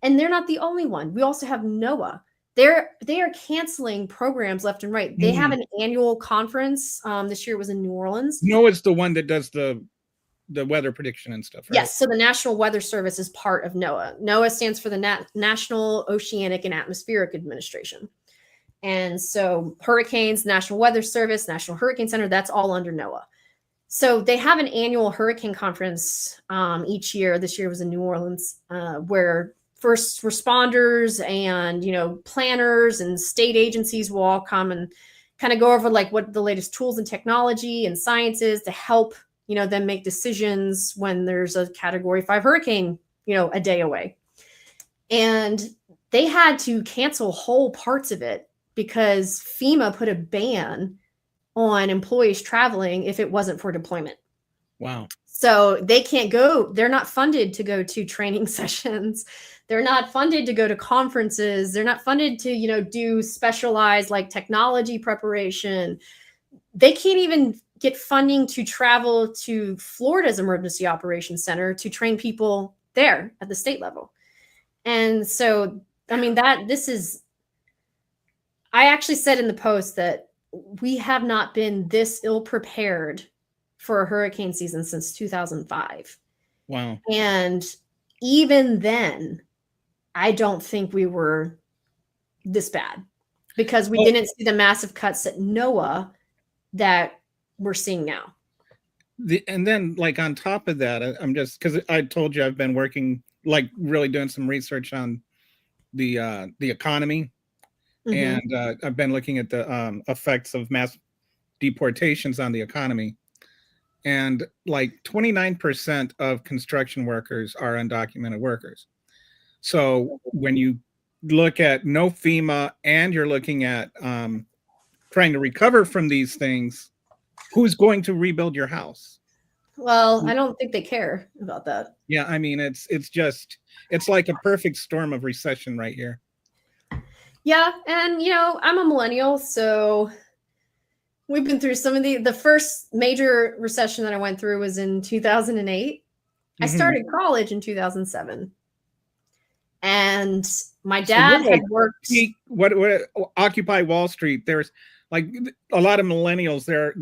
And they're not the only one. We also have NOAA. They are canceling programs left and right. They have an annual conference. This year was in New Orleans. NOAA's the one that does the weather prediction and stuff, right? Yes. So the National Weather Service is part of NOAA. NOAA stands for the National Oceanic and Atmospheric Administration. And so hurricanes, National Weather Service, National Hurricane Center, that's all under NOAA. So they have an annual hurricane conference each year. This year was in New Orleans, where first responders and, planners and state agencies will all come and kind of go over like what the latest tools and technology and science is to help, them make decisions when there's a Category 5 hurricane, a day away. And they had to cancel whole parts of it because FEMA put a ban on employees traveling if it wasn't for deployment. Wow. So they can't go. They're not funded to go to training sessions. They're not funded to go to conferences. They're not funded to, do specialized like technology preparation. They can't even get funding to travel to Florida's Emergency Operations Center to train people there at the state level. And so, I mean, I actually said in the post that we have not been this ill prepared for a hurricane season since 2005. Wow. And even then, I don't think we were this bad because we didn't see the massive cuts at NOAA that we're seeing now. And then like on top of that, I'm just, because I told you I've been working, like really doing some research on the economy. Mm-hmm. And I've been looking at the effects of mass deportations on the economy. And like 29% of construction workers are undocumented workers. So when you look at no FEMA and you're looking at trying to recover from these things, who's going to rebuild your house? Well, I don't think they care about that. Yeah, I mean, it's like a perfect storm of recession right here. Yeah, and I'm a millennial, so we've been through some of the first major recession that I went through was in 2008. Mm-hmm. I started college in 2007. And my dad had worked what Occupy Wall Street. There's like a lot of millennials. Their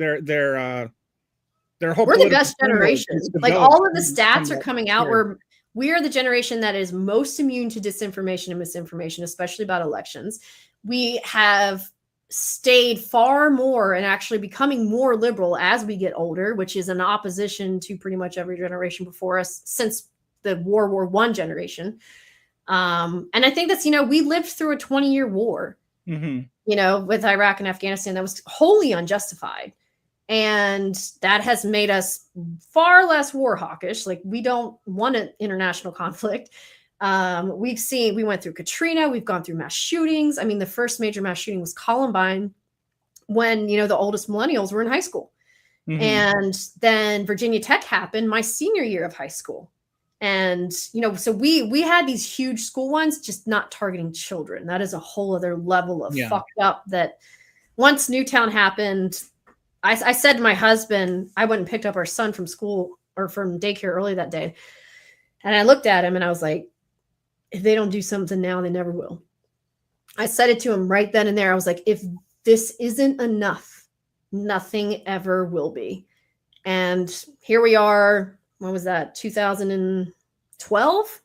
whole we're the best generation. Like all of the stats are coming out where we are the generation that is most immune to disinformation and misinformation, especially about elections. We have stayed far more and actually becoming more liberal as we get older, which is an opposition to pretty much every generation before us since the World War I generation. And I think that's, we lived through a 20-year war, mm-hmm. With Iraq and Afghanistan that was wholly unjustified. And that has made us far less war hawkish. Like we don't want an international conflict. We went through Katrina. We've gone through mass shootings. I mean, the first major mass shooting was Columbine when, the oldest millennials were in high school. Mm-hmm. And then Virginia Tech happened my senior year of high school. And, so we had these huge school ones, just not targeting children. That is a whole other level of fucked up that once Newtown happened, I said to my husband, I went and picked up our son from school or from daycare early that day. And I looked at him and I was like, if they don't do something now, they never will. I said it to him right then and there. I was like, if this isn't enough, nothing ever will be. And here we are. When was that? 2012?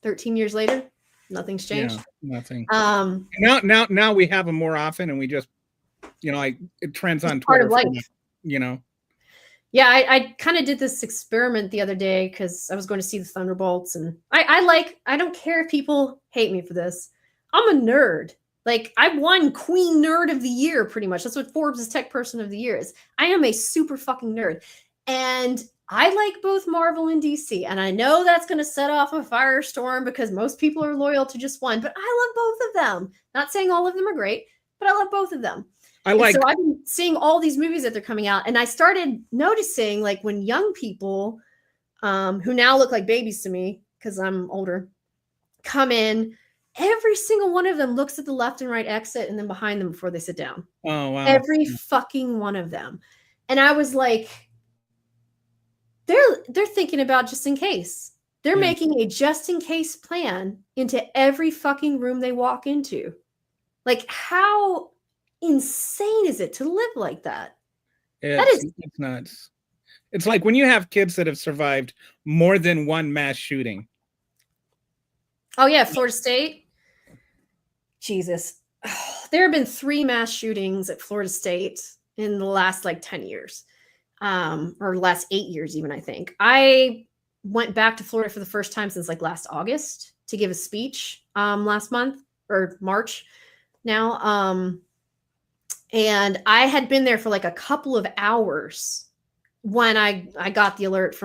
13 years later, nothing's changed. Yeah, nothing. Now we have them more often, and we just, it trends on Twitter. Part of life. Yeah, I kind of did this experiment the other day because I was going to see the Thunderbolts, and I don't care if people hate me for this. I'm a nerd. Like I won Queen Nerd of the Year, pretty much. That's what Forbes' Tech Person of the Year is. I am a super fucking nerd. And I like both Marvel and DC, and I know that's going to set off a firestorm because most people are loyal to just one, but I love both of them. Not saying all of them are great, but I love both of them. So I've been seeing all these movies that they're coming out, and I started noticing, like, when young people, who now look like babies to me because I'm older, come in, every single one of them looks at the left and right exit and then behind them before they sit down. Oh, wow. Every fucking one of them. And I was like, they're thinking about just in case. They're making a just in case plan into every fucking room they walk into. Like, how insane is it to live like that? It's nuts. It's like when you have kids that have survived more than one mass shooting. Oh yeah, Florida State. Jesus. There have been 3 mass shootings at Florida State in the last like 10 years. Or last 8 years even, I think. I went back to Florida for the first time since like last August to give a speech last month or March now. And I had been there for like a couple of hours when I got the alert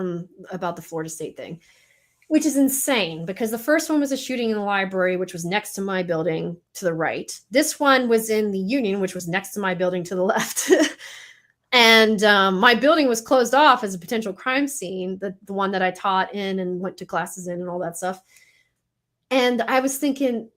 about the Florida State thing, which is insane because the first one was a shooting in the library, which was next to my building to the right. This one was in the Union, which was next to my building to the left. And my building was closed off as a potential crime scene, the one that I taught in and went to classes in and all that stuff. And I was thinking,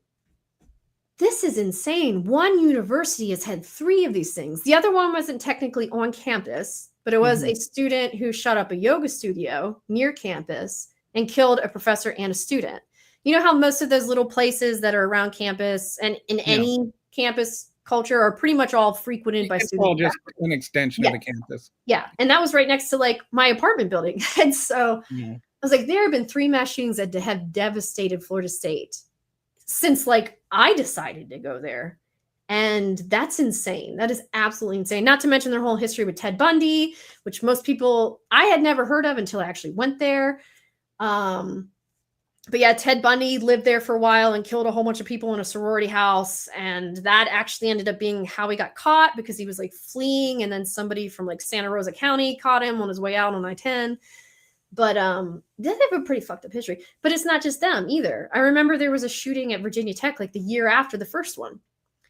this is insane. One university has had 3 of these things. The other one wasn't technically on campus, but it was a student who shot up a yoga studio near campus and killed a professor and a student. You know how most of those little places that are around campus and in any campus culture are pretty much all frequented by students. All just an extension of the campus. Yeah. And that was right next to like my apartment building. And so I was like, there have been 3 mass shootings that have devastated Florida State since like I decided to go there. And that's insane. That is absolutely insane. Not to mention their whole history with Ted Bundy, which most people I had never heard of until I actually went there. But yeah, Ted Bundy lived there for a while and killed a whole bunch of people in a sorority house. And that actually ended up being how he got caught because he was like fleeing. And then somebody from like Santa Rosa County caught him on his way out on I-10. But they have a pretty fucked up history. But it's not just them either. I remember there was a shooting at Virginia Tech like the year after the first one.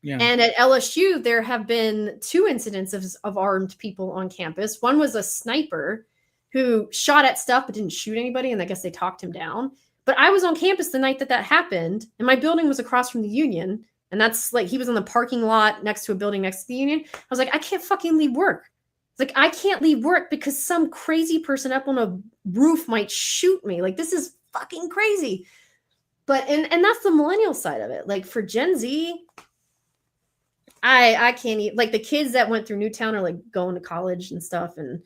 Yeah. And at LSU, there have been 2 incidents of armed people on campus. One was a sniper who shot at stuff but didn't shoot anybody. And I guess they talked him down. But I was on campus the night that happened, and my building was across from the Union. And that's like, he was in the parking lot next to a building next to the Union. I was like, I can't fucking leave work. It's like, I can't leave work because some crazy person up on a roof might shoot me. Like, this is fucking crazy. But, and that's the millennial side of it. Like for Gen Z, I can't even, like the kids that went through Newtown are like going to college and stuff and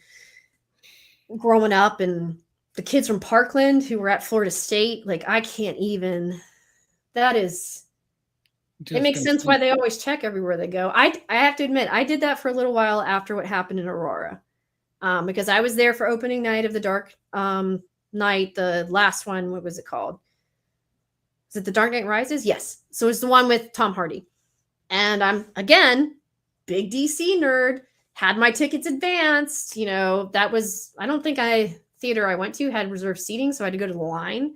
growing up, and the kids from Parkland who were at Florida State, like I can't even, that is, it makes sense why they always check everywhere they go. I have to admit, I did that for a little while after what happened in Aurora, because I was there for opening night of the Dark Night, the last one. What was it called? Is it The Dark Knight Rises? Yes. So it's the one with Tom Hardy. And I'm, again, big DC nerd, had my tickets advanced. You know, that was, I don't think theater I went to had reserved seating, so I had to go to the line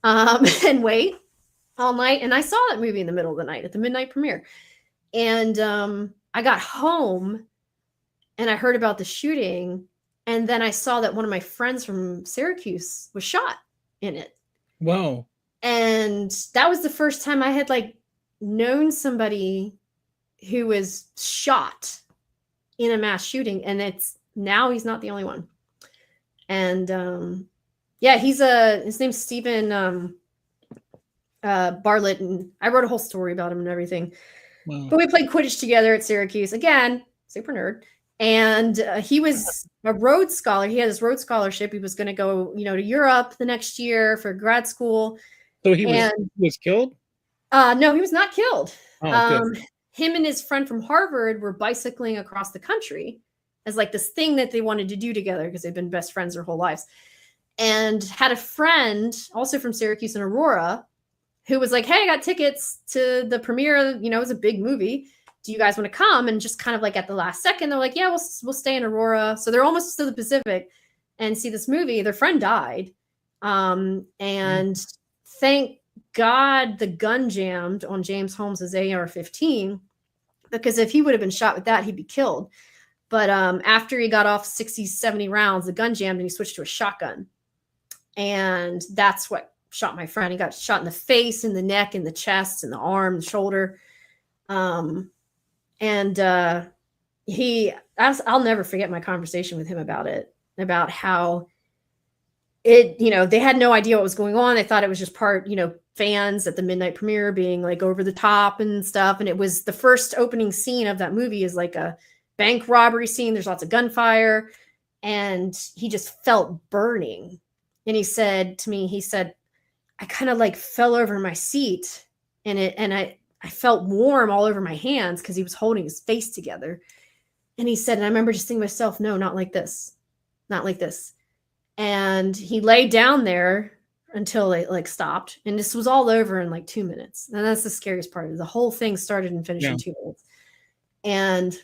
and wait all night. And I saw that movie in the middle of the night at the midnight premiere. And I got home and I heard about the shooting. And then I saw that one of my friends from Syracuse was shot in it. Whoa. And that was the first time I had like known somebody who was shot in a mass shooting. And now he's not the only one. And yeah, his name's Stephen Bartlett, and I wrote a whole story about him and everything. Wow. But we played Quidditch together at Syracuse. Again, super nerd. And he was a Rhodes Scholar. He had his Rhodes Scholarship. He was going to go, to Europe the next year for grad school. So he was killed? No, he was not killed. Oh, him and his friend from Harvard were bicycling across the country as like this thing that they wanted to do together because they've been best friends their whole lives. And had a friend also from Syracuse and Aurora who was like, hey, I got tickets to the premiere. It was a big movie. Do you guys want to come? And just kind of like at the last second, they're like, yeah, we'll stay in Aurora. So they're almost to the Pacific. and see this movie. Their friend died. And thank God the gun jammed on James Holmes's AR-15, because if he would have been shot with that, he'd be killed. But after he got off 60, 70 rounds, the gun jammed and he switched to a shotgun. And that's what shot my friend. He got shot in the face, in the neck, in the chest, in the arm, the shoulder. I'll never forget my conversation with him about it, about how it, they had no idea what was going on. They thought it was just part, fans at the midnight premiere being like over the top and stuff. And it was the first opening scene of that movie is like a bank robbery scene. There's lots of gunfire, and he just felt burning. And he said to me, I kind of like fell over my seat, and I felt warm all over my hands because he was holding his face together. And he said, and I remember just thinking to myself, no, not like this, not like this. And he lay down there until it like stopped. And this was all over in like 2 minutes. And that's the scariest part. The whole thing started and finished in 2 minutes. And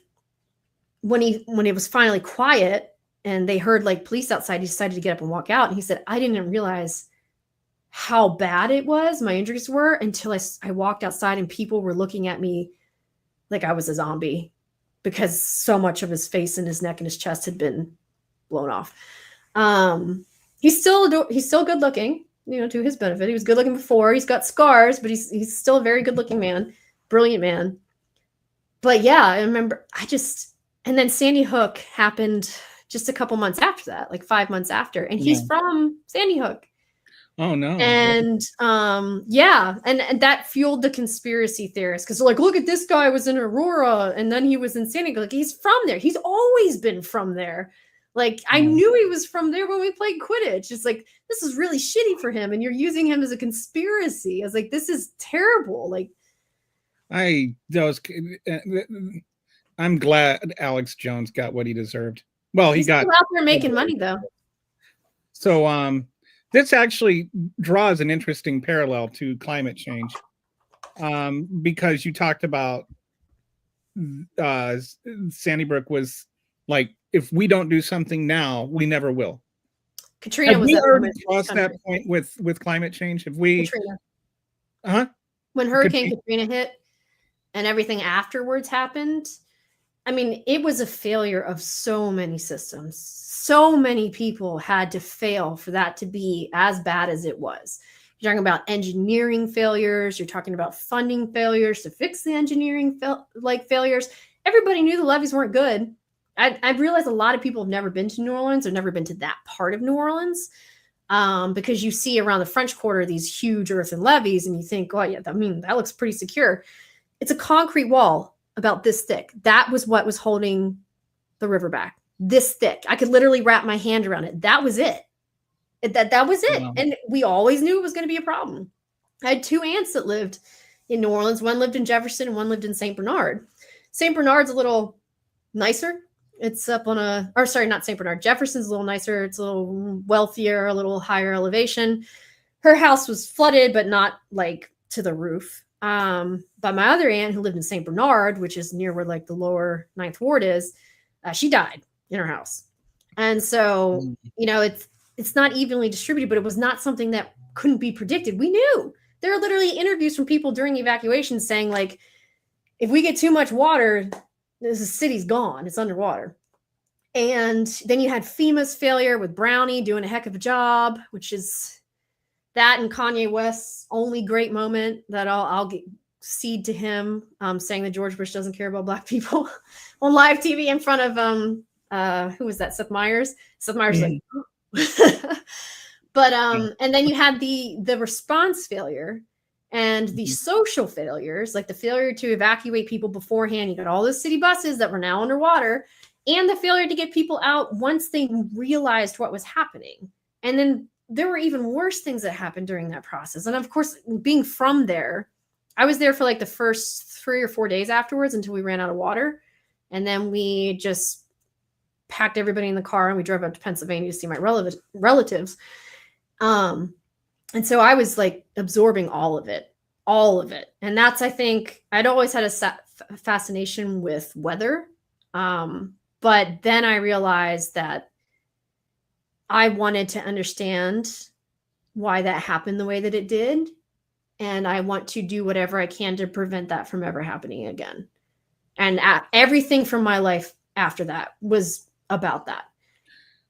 when it was finally quiet and they heard like police outside, he decided to get up and walk out. And he said, I didn't realize how bad it was, my injuries were, until I walked outside and people were looking at me like I was a zombie, because so much of his face and his neck and his chest had been blown off. He's still good looking, to his benefit. He was good looking before. He's got scars, but he's still a very good looking man, brilliant man. But yeah, I remember and then Sandy Hook happened just a couple months after that, like 5 months after. And he's from Sandy Hook. Oh no. And and that fueled the conspiracy theorists, because they're like, look at this guy was in Aurora and then he was in Sandy Hook. Like, he's from there. He's always been from there. Like, I knew he was from there when we played Quidditch. It's like, this is really shitty for him, and you're using him as a conspiracy. I was like, this is terrible. Like, I'm glad Alex Jones got what he deserved. Well, he's got out there making money though. So this actually draws an interesting parallel to climate change, because you talked about Sandy Brook was like, if we don't do something now, we never will. Katrina Have was we already crossed that point with climate change? Have we? Katrina. When Hurricane Katrina hit and everything afterwards happened, I mean, it was a failure of so many systems. So many people had to fail for that to be as bad as it was. You're talking about engineering failures. You're talking about funding failures to fix the engineering failures. Everybody knew the levees weren't good. I realized a lot of people have never been to New Orleans or never been to that part of New Orleans, because you see around the French Quarter these huge earthen levees, and you think, oh yeah, that looks pretty secure. It's a concrete wall about this thick. That was what was holding the river back. This thick. I could literally wrap my hand around it. That was it. That was it. Wow. And we always knew it was going to be a problem. I had 2 aunts that lived in New Orleans. One lived in Jefferson and one lived in St. Bernard. St. Bernard's a little nicer. It's up on not St. Bernard. Jefferson's a little nicer. It's a little wealthier, a little higher elevation. Her house was flooded, but not like to the roof. But my other aunt, who lived in St. Bernard, which is near where like the lower 9th Ward is, she died in her house. And so, it's not evenly distributed, but it was not something that couldn't be predicted. We knew. There are literally interviews from people during the evacuation saying, like, if we get too much water, the city's gone. It's underwater. And then you had FEMA's failure with Brownie doing a heck of a job, which is that and Kanye West's only great moment that I'll cede to him, saying that George Bush doesn't care about Black people on live TV in front of, who was that? Seth Meyers. Seth Meyers like, but and then you had the response failure and the social failures, like the failure to evacuate people beforehand. You got all those city buses that were now underwater, and the failure to get people out once they realized what was happening. And then there were even worse things that happened during that process. And of course, being from there, I was there for like the first 3 or 4 days afterwards until we ran out of water. And then we just packed everybody in the car and we drove up to Pennsylvania to see my relatives. And so I was like absorbing all of it. And that's, I think, I'd always had a fascination with weather. But then I realized that I wanted to understand why that happened the way that it did. And I want to do whatever I can to prevent that from ever happening again. And everything from my life after that was about that.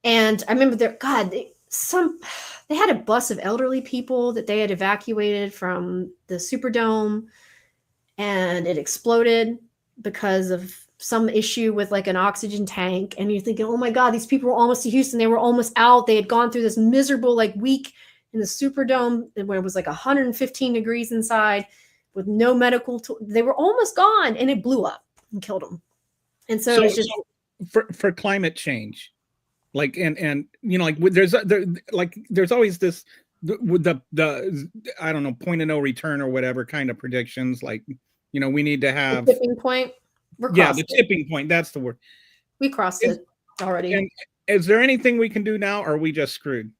And I remember they had a bus of elderly people that they had evacuated from the Superdome, and it exploded because of some issue with like an oxygen tank. And you're thinking, oh my God, these people were almost to Houston. They were almost out. They had gone through this miserable like week in the Superdome where it was like 115 degrees inside with no medical they were almost gone, and it blew up and killed them. And so it's just for climate change, like, and you know, like there's always this with the I don't know, point of no return or whatever kind of predictions, like, you know, we need to have the tipping point. The tipping point, that's the word. We crossed it already. And is there anything we can do now, or are we just screwed?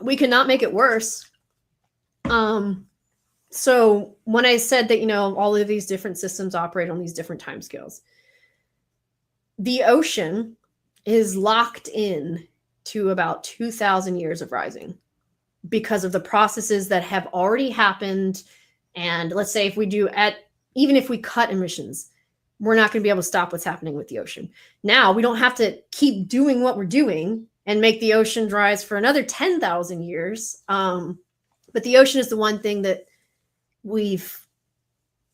We cannot make it worse. So when I said that, you know, all of these different systems operate on these different timescales, the ocean is locked in to about 2,000 years of rising because of the processes that have already happened. And let's say even if we cut emissions, we're not going to be able to stop what's happening with the ocean. Now we don't have to keep doing what we're doing and make the ocean rise for another 10,000 years. But the ocean is the one thing that we've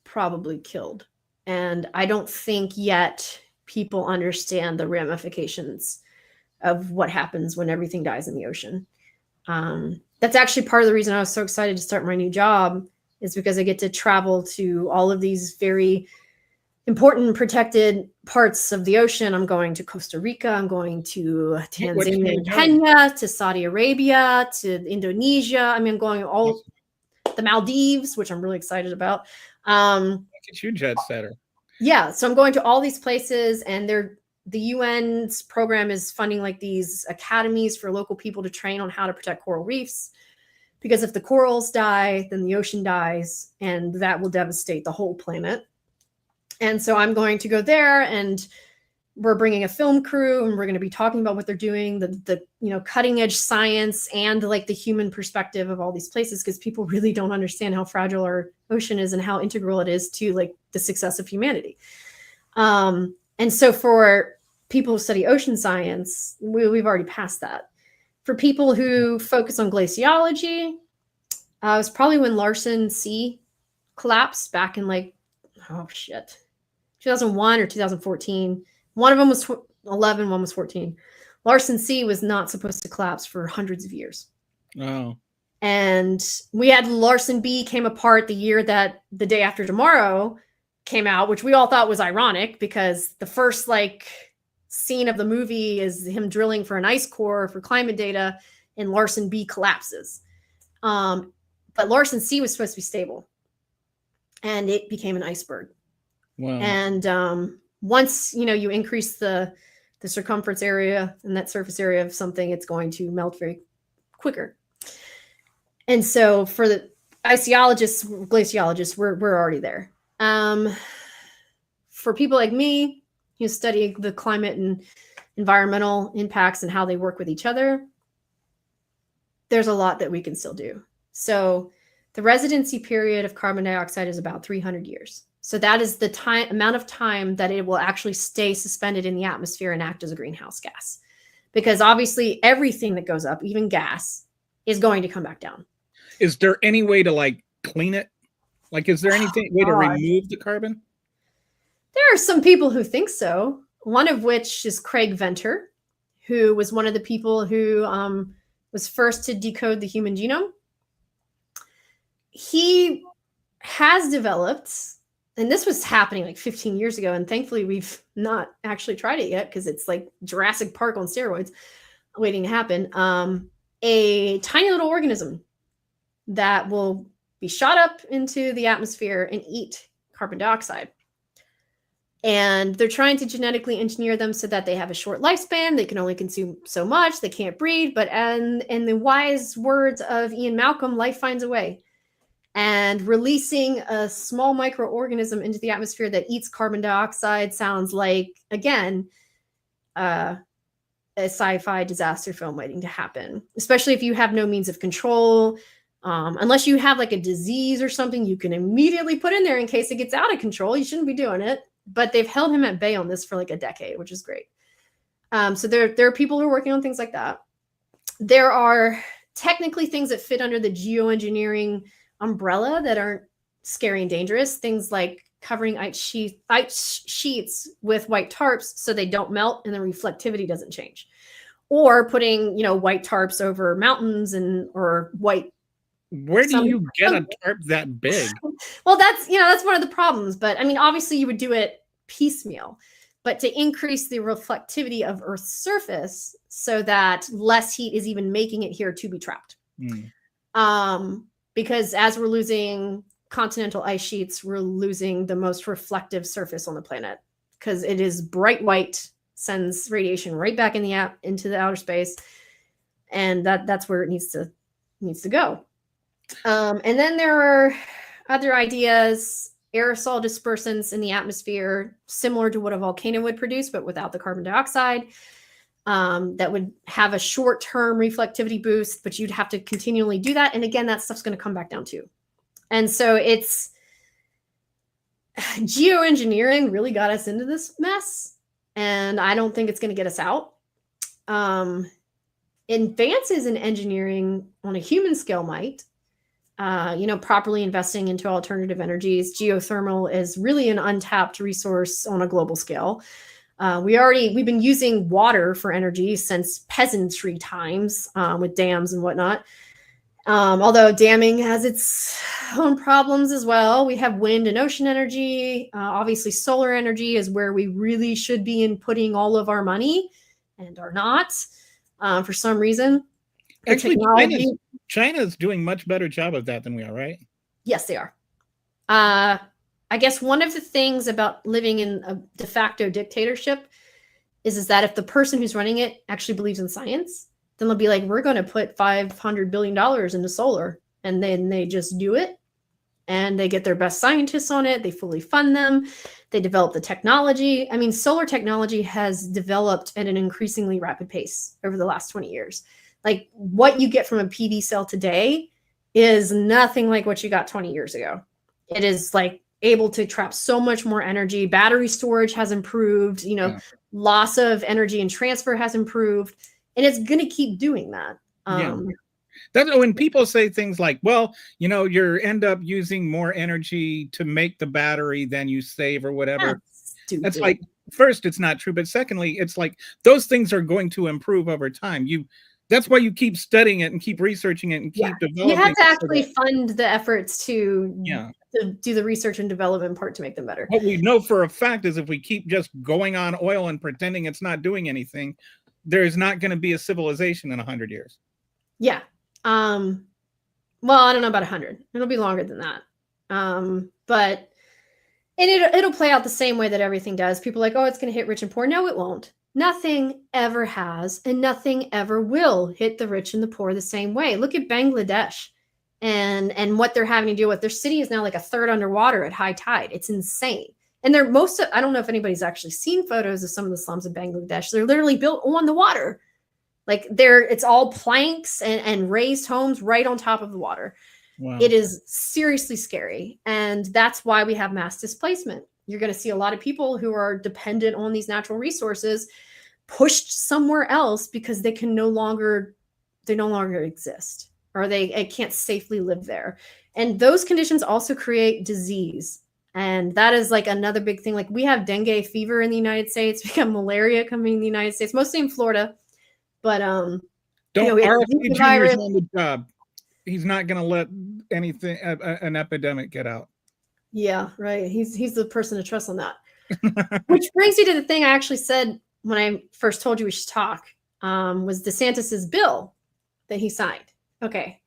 probably killed. And I don't think yet people understand the ramifications of what happens when everything dies in the ocean. That's actually part of the reason I was so excited to start my new job, is because I get to travel to all of these very important protected parts of the ocean. I'm going to Costa Rica. I'm going to Tanzania and Kenya, to Saudi Arabia, to Indonesia. I mean, I'm going all the Maldives, which I'm really excited about. Look at you, jet setter. Yeah. So I'm going to all these places, and the UN's program is funding like these academies for local people to train on how to protect coral reefs. Because if the corals die, then the ocean dies, and that will devastate the whole planet. And so I'm going to go there, and we're bringing a film crew, and we're going to be talking about what they're doing, the you know, cutting edge science and like the human perspective of all these places, because people really don't understand how fragile our ocean is and how integral it is to like the success of humanity. And so for people who study ocean science, we've already passed that. For people who focus on glaciology, it was probably when Larsen C collapsed back in 2001 or 2014. One of them was 11, one was 14. Larsen C was not supposed to collapse for hundreds of years. Oh. And we had Larsen B came apart the year that The Day After Tomorrow came out, which we all thought was ironic because the first scene of the movie is him drilling for an ice core for climate data, and Larsen B collapses. But Larsen C was supposed to be stable, and it became an iceberg. Wow. And once you increase the circumference area and that surface area of something, it's going to melt very quicker. And so for the iceologists, glaciologists, we're already there. For people like me who study the climate and environmental impacts and how they work with each other, there's a lot that we can still do. So the residency period of carbon dioxide is about 300 years. So that is the amount of time that it will actually stay suspended in the atmosphere and act as a greenhouse gas. Because obviously everything that goes up, even gas, is going to come back down. Is there any way to clean it? Is there anything way to remove the carbon? There are some people who think so. One of which is Craig Venter, who was one of the people who was first to decode the human genome. He has developed, and this was happening 15 years ago, and thankfully we've not actually tried it yet because it's like Jurassic Park on steroids waiting to happen, a tiny little organism that will be shot up into the atmosphere and eat carbon dioxide. And they're trying to genetically engineer them so that they have a short lifespan. They can only consume so much. They can't breed. But in the wise words of Ian Malcolm, life finds a way. And releasing a small microorganism into the atmosphere that eats carbon dioxide sounds like, again, a sci-fi disaster film waiting to happen, especially if you have no means of control. Unless you have like a disease or something you can immediately put in there in case it gets out of control. You shouldn't be doing it. But they've held him at bay on this for like a decade, which is great. So there are people who are working on things like that. There are technically things that fit under the geoengineering umbrella that aren't scary and dangerous. Things like covering ice sheets with white tarps so they don't melt and the reflectivity doesn't change. Or putting, white tarps over mountains or white. Where do you get a tarp that big? Well, that's one of the problems. But I mean, obviously you would do it piecemeal, but to increase the reflectivity of Earth's surface so that less heat is even making it here to be trapped. Because as we're losing continental ice sheets, we're losing the most reflective surface on the planet because it is bright white, sends radiation right back into the outer space, and that's where it needs to go. And then there are other ideas, aerosol dispersants in the atmosphere, similar to what a volcano would produce, but without the carbon dioxide, that would have a short-term reflectivity boost, but you'd have to continually do that. And again, that stuff's going to come back down too. And so it's geoengineering really got us into this mess, and I don't think it's going to get us out. Advances in engineering on a human scale might. Properly investing into alternative energies. Geothermal is really an untapped resource on a global scale. We've been using water for energy since peasantry times with dams and whatnot. Although damming has its own problems as well. We have wind and ocean energy. Obviously, solar energy is where we really should be inputting all of our money and are not for some reason. Actually, China's doing much better job of that than we are, right? Yes, they are. I guess one of the things about living in a de facto dictatorship is that if the person who's running it actually believes in science, then they'll be like, we're going to put $500 billion into solar. And then they just do it. And they get their best scientists on it. They fully fund them. They develop the technology. I mean, solar technology has developed at an increasingly rapid pace over the last 20 years. Like what you get from a PV cell today is nothing like what you got 20 years ago. It is like able to trap so much more energy. Battery storage has improved, loss of energy and transfer has improved, and it's going to keep doing that. That's when people say things like, well, you end up using more energy to make the battery than you save or whatever. That's like, first, it's not true. But secondly, it's like those things are going to improve over time. That's why you keep studying it and keep researching it and keep developing. You have to actually fund the efforts to do the research and development part to make them better. What we know for a fact is if we keep just going on oil and pretending it's not doing anything, there's not going to be a civilization in 100 years. Yeah. Well, I don't know about 100. It'll be longer than that. But it'll play out the same way that everything does. People are like, oh, it's going to hit rich and poor. No, it won't. Nothing ever has, and nothing ever will hit the rich and the poor the same way. Look at Bangladesh and what they're having to deal with. Their city is now like a third underwater at high tide. It's insane. And I don't know if anybody's actually seen photos of some of the slums of Bangladesh. They're literally built on the water. Like it's all planks and raised homes right on top of the water. Wow. It is seriously scary. And that's why we have mass displacement. You're going to see a lot of people who are dependent on these natural resources pushed somewhere else because they no longer exist, or they can't safely live there. And those conditions also create disease. And that is like another big thing. Like we have dengue fever in the United States. We have malaria coming in the United States, mostly in Florida. But don't RFK Jr. is on the job. He's not going to let an epidemic get out. Yeah, right. He's the person to trust on that. Which brings me to the thing I actually said when I first told you we should talk, was DeSantis's bill that he signed. Okay.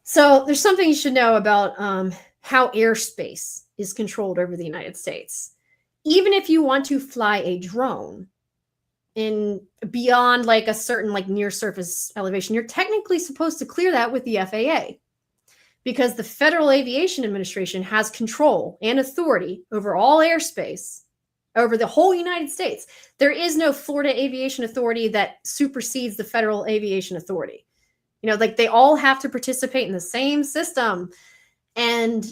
So there's something you should know about how airspace is controlled over the United States. Even if you want to fly a drone in beyond like a certain like near surface elevation, you're technically supposed to clear that with the FAA. Because the Federal Aviation Administration has control and authority over all airspace over the whole United States. There is no Florida Aviation Authority that supersedes the Federal Aviation Authority. You know, like they all have to participate in the same system. And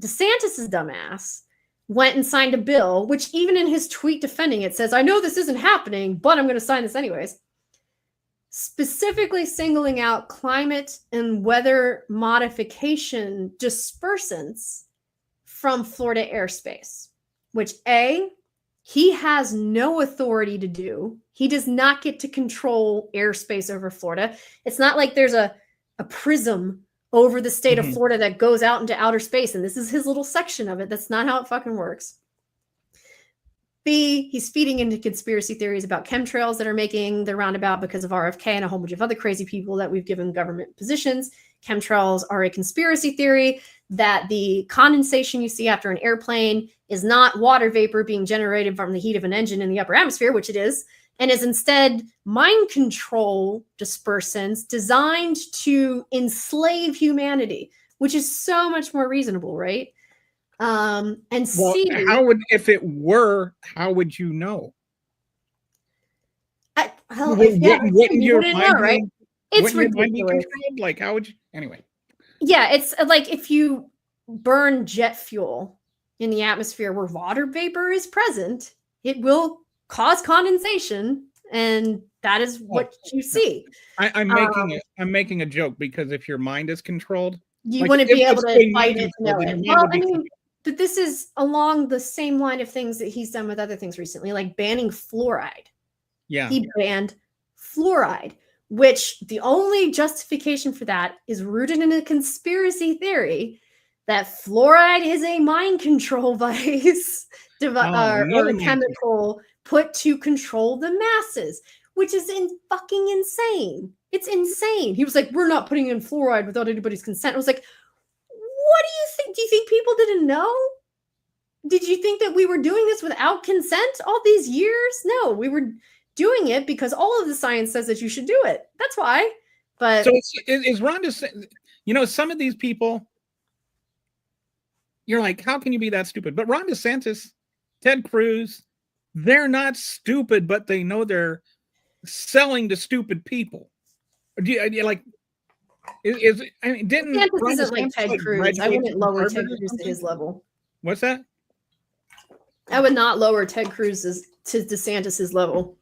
DeSantis's dumbass went and signed a bill, which even in his tweet defending it says, I know this isn't happening, but I'm going to sign this anyways. Specifically singling out climate and weather modification dispersants from Florida airspace, which he has no authority to do. He does not get to control airspace over Florida. It's not like there's a prism over the state of Florida that goes out into outer space, and this is his little section of it. That's not how it fucking works. B, he's feeding into conspiracy theories about chemtrails that are making the roundabout because of RFK and a whole bunch of other crazy people that we've given government positions. Chemtrails are a conspiracy theory that the condensation you see after an airplane is not water vapor being generated from the heat of an engine in the upper atmosphere, which it is, and is instead mind control dispersants designed to enslave humanity, which is so much more reasonable, right? And well, C, if it were, how would you know? Wouldn't your know, mind right? be, It's wouldn't your mind be ridiculous. controlled? Like, how would you? Anyway. Yeah, it's like if you burn jet fuel in the atmosphere where water vapor is present, it will cause condensation, and that is what you see. I'm making a joke because if your mind is controlled, You like, wouldn't if be able it's to being fight mind it. controlled, No. then your mind Well, would I be mean, controlled. but this is along the same line of things that he's done with other things recently, like banning fluoride. Yeah. He banned fluoride, which the only justification for that is rooted in a conspiracy theory that fluoride is a mind control device or chemical put to control the masses, which is fucking insane. It's insane. He was like, we're not putting in fluoride without anybody's consent. I was like, what do you think? Do you think people didn't know? Did you think that we were doing this without consent all these years? No, we were doing it because all of the science says that you should do it. That's why. But so is Ron DeSantis, you know, some of these people, you're like, how can you be that stupid? But Ron DeSantis, Ted Cruz, they're not stupid, but they know they're selling to stupid people. Do you like? I mean, didn't DeSantis isn't like Ted Cruz? I wouldn't lower Ted Cruz to his level. What's that? I would not lower Ted Cruz to DeSantis's level.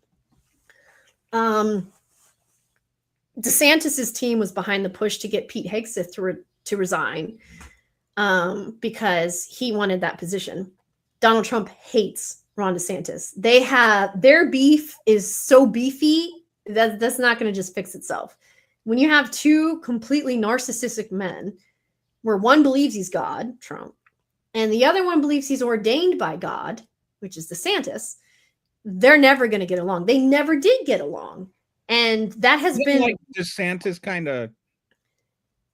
DeSantis's team was behind the push to get Pete Hegseth to resign because he wanted that position. Donald Trump hates Ron DeSantis. Their beef is so beefy that that's not going to just fix itself. When you have two completely narcissistic men, where one believes he's God, Trump, and the other one believes he's ordained by God, which is DeSantis, they're never going to get along. They never did get along. And that has been like DeSantis kind of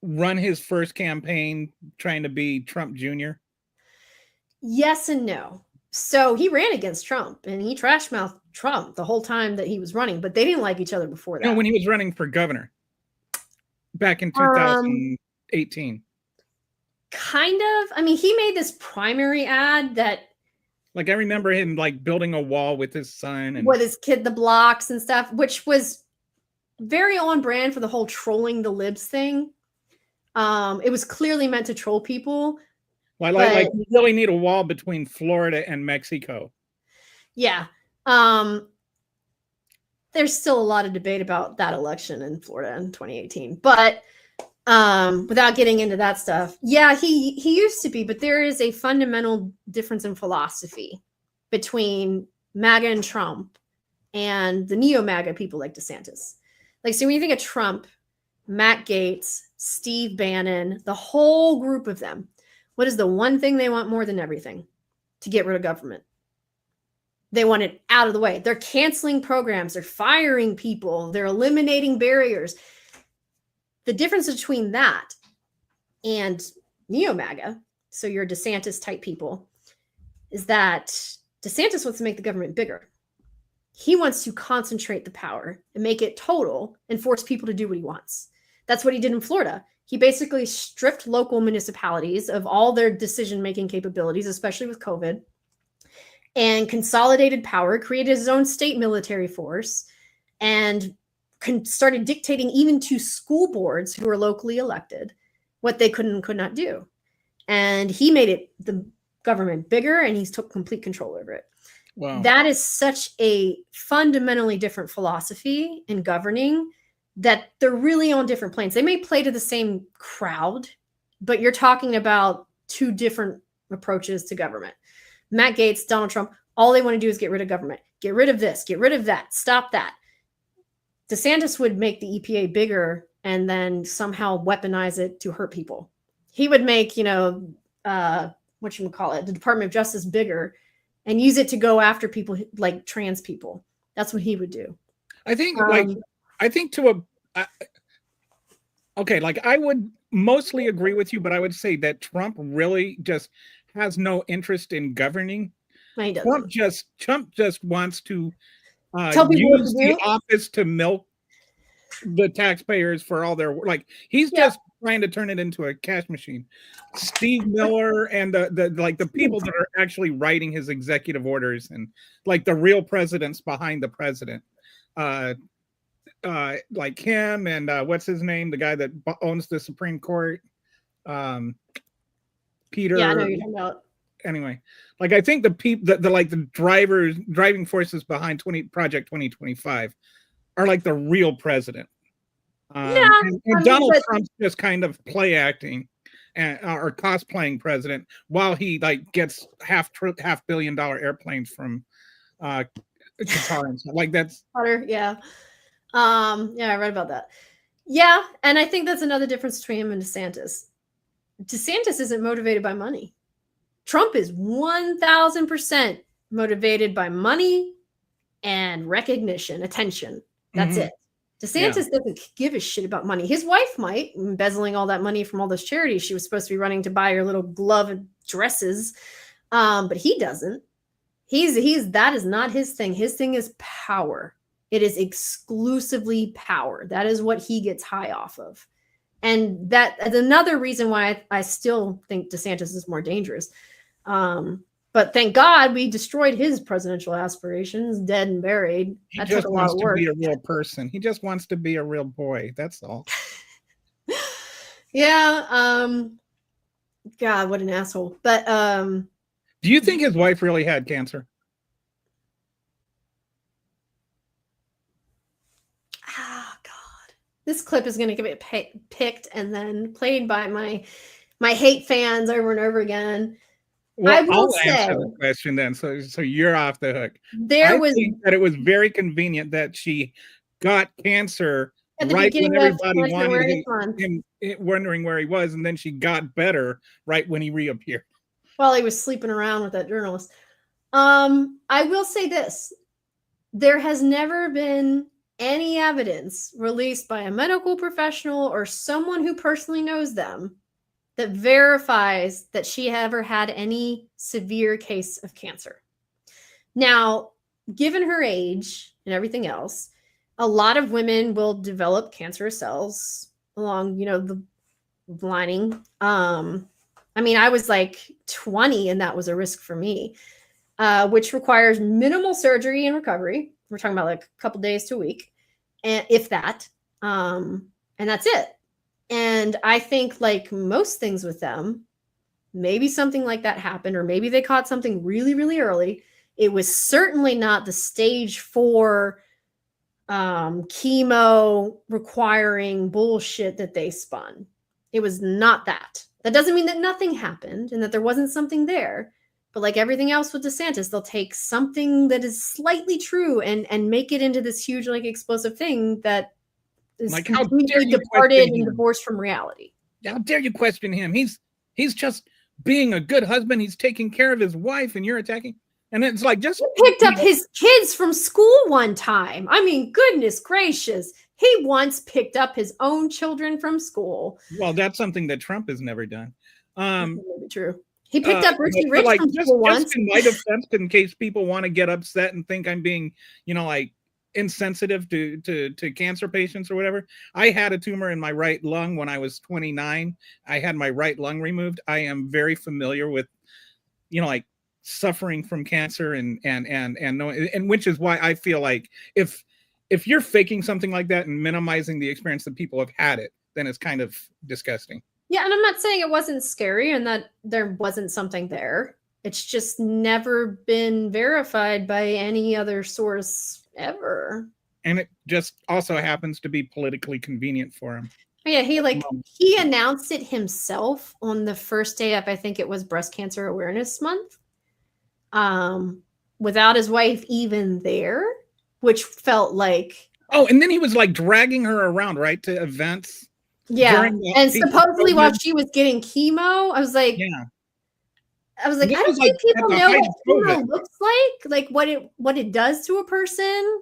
run his first campaign trying to be Trump Jr. Yes and no. So he ran against Trump and he trash-mouthed Trump the whole time that he was running, but they didn't like each other before that. No, when he was running for governor back in 2018. Kind of. I mean, he made this primary ad that, like, I remember him like building a wall with his son and with his kid, the blocks and stuff, which was very on brand for the whole trolling the libs thing. It was clearly meant to troll people. Like we really need a wall between Florida and Mexico. Yeah. There's still a lot of debate about that election in Florida in 2018, but without getting into that stuff, yeah, he used to be, but there is a fundamental difference in philosophy between MAGA and Trump and the neo-MAGA people like DeSantis. Like, so when you think of Trump, Matt Gaetz, Steve Bannon, the whole group of them, what is the one thing they want more than everything? To get rid of government. They want it out of the way. They're canceling programs. They're firing people. They're eliminating barriers. The difference between that and neo-MAGA, so your DeSantis type people, is that DeSantis wants to make the government bigger. He wants to concentrate the power and make it total and force people to do what he wants. That's what he did in Florida. He basically stripped local municipalities of all their decision-making capabilities, especially with COVID, and consolidated power, created his own state military force, and started dictating even to school boards who were locally elected what they could and could not do. And he made it the government bigger, and he took complete control over it. Wow. That is such a fundamentally different philosophy in governing that they're really on different planes. They may play to the same crowd, but you're talking about two different approaches to government. Matt Gaetz, Donald Trump, all they want to do is get rid of government. Get rid of this, get rid of that, stop that. DeSantis would make the EPA bigger and then somehow weaponize it to hurt people. He would make, the Department of Justice bigger and use it to go after people like trans people. That's what he would do. I think I would mostly agree with you, but I would say that Trump really just has no interest in governing. Trump just wants to tell people use the office to milk the taxpayers for all their he's just trying to turn it into a cash machine. Steve Miller and the people that are actually writing his executive orders and like the real presidents behind the president, like him and what's his name, the guy that owns the Supreme Court, Peter. Yeah, I know who you're talking about. Anyway, I think the people the driving forces behind Project 2025 are like the real president. And Donald Trump's just kind of play acting or cosplaying president while he gets half $500 million airplanes from Qatar and stuff. That's yeah. I read about that. Yeah, and I think that's another difference between him and DeSantis. DeSantis isn't motivated by money. Trump is 1,000% motivated by money and recognition, attention. That's it. DeSantis doesn't give a shit about money. His wife might, embezzling all that money from all those charities she was supposed to be running to buy her little glove and dresses. But he doesn't. That is not his thing. His thing is power. It is exclusively power. That is what he gets high off of. And that's another reason why I still think DeSantis is more dangerous. But thank God we destroyed his presidential aspirations, dead and buried. That took a lot of work. He just wants to be a real person. He just wants to be a real boy. That's all. Yeah. God, what an asshole. But do you think his wife really had cancer? Oh God. This clip is going to get picked and then played by my hate fans over and over again. Well, I'll answer the question then, so you're off the hook. I think that it was very convenient that she got cancer right when everybody wanted him, wondering where he was, and then she got better right when he reappeared. While he was sleeping around with that journalist. I will say this. There has never been any evidence released by a medical professional or someone who personally knows them that verifies that she ever had any severe case of cancer. Now, given her age and everything else, a lot of women will develop cancerous cells along, the lining. I was like 20 and that was a risk for me, which requires minimal surgery and recovery. We're talking about like a couple days to a week, and if that, and that's it. And I think like most things with them, maybe something like that happened, or maybe they caught something really, really early. It was certainly not the stage 4 chemo requiring bullshit that they spun. It was not that. That doesn't mean that nothing happened and that there wasn't something there. But like everything else with DeSantis, they'll take something that is slightly true and make it into this huge, explosive thing that is completely departed and divorced from reality. How dare you question him? He's just being a good husband. He's taking care of his wife, and you're attacking. And it's like just he picked up his kids from school one time. I mean, goodness gracious. He once picked up his own children from school. Well, that's something that Trump has never done. Maybe true. He picked up Richie Rich from school once. Just in my defense, in case people want to get upset and think I'm being, insensitive to cancer patients or whatever. I had a tumor in my right lung when I was 29. I had my right lung removed. I am very familiar with, suffering from cancer and knowing, and which is why I feel like if you're faking something like that and minimizing the experience that people have had it, then it's kind of disgusting. Yeah, and I'm not saying it wasn't scary and that there wasn't something there. It's just never been verified by any other source ever. And it just also happens to be politically convenient for him. Yeah, he announced it himself on the first day of, I think it was Breast Cancer Awareness Month, without his wife even there, which felt like... Oh, and then he was like dragging her around, right, to events. Yeah, and supposedly while she was getting chemo, I was like, I don't think people know what chemo looks like what it does to a person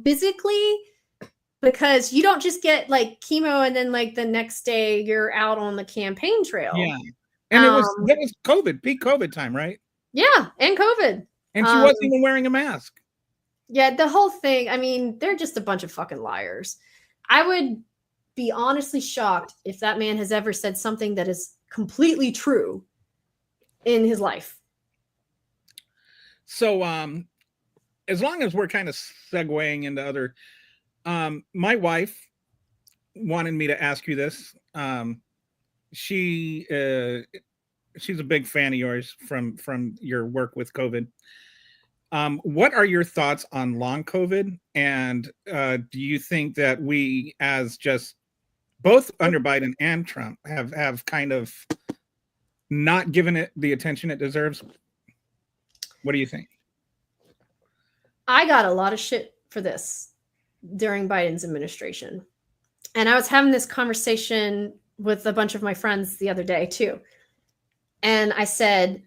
physically, because you don't just get like chemo and then like the next day you're out on the campaign trail. Yeah, and that was COVID, peak COVID time, right? Yeah, and COVID, and she wasn't even wearing a mask. Yeah, the whole thing. I mean, they're just a bunch of fucking liars. I would be honestly shocked if that man has ever said something that is completely true in his life. So as long as we're kind of segueing into other, my wife wanted me to ask you this. She's a big fan of yours from your work with COVID. What are your thoughts on long COVID? And do you think that we, as just both under Biden and Trump, have kind of not given it the attention it deserves? What do you think? I got a lot of shit for this during Biden's administration. And I was having this conversation with a bunch of my friends the other day too. And I said,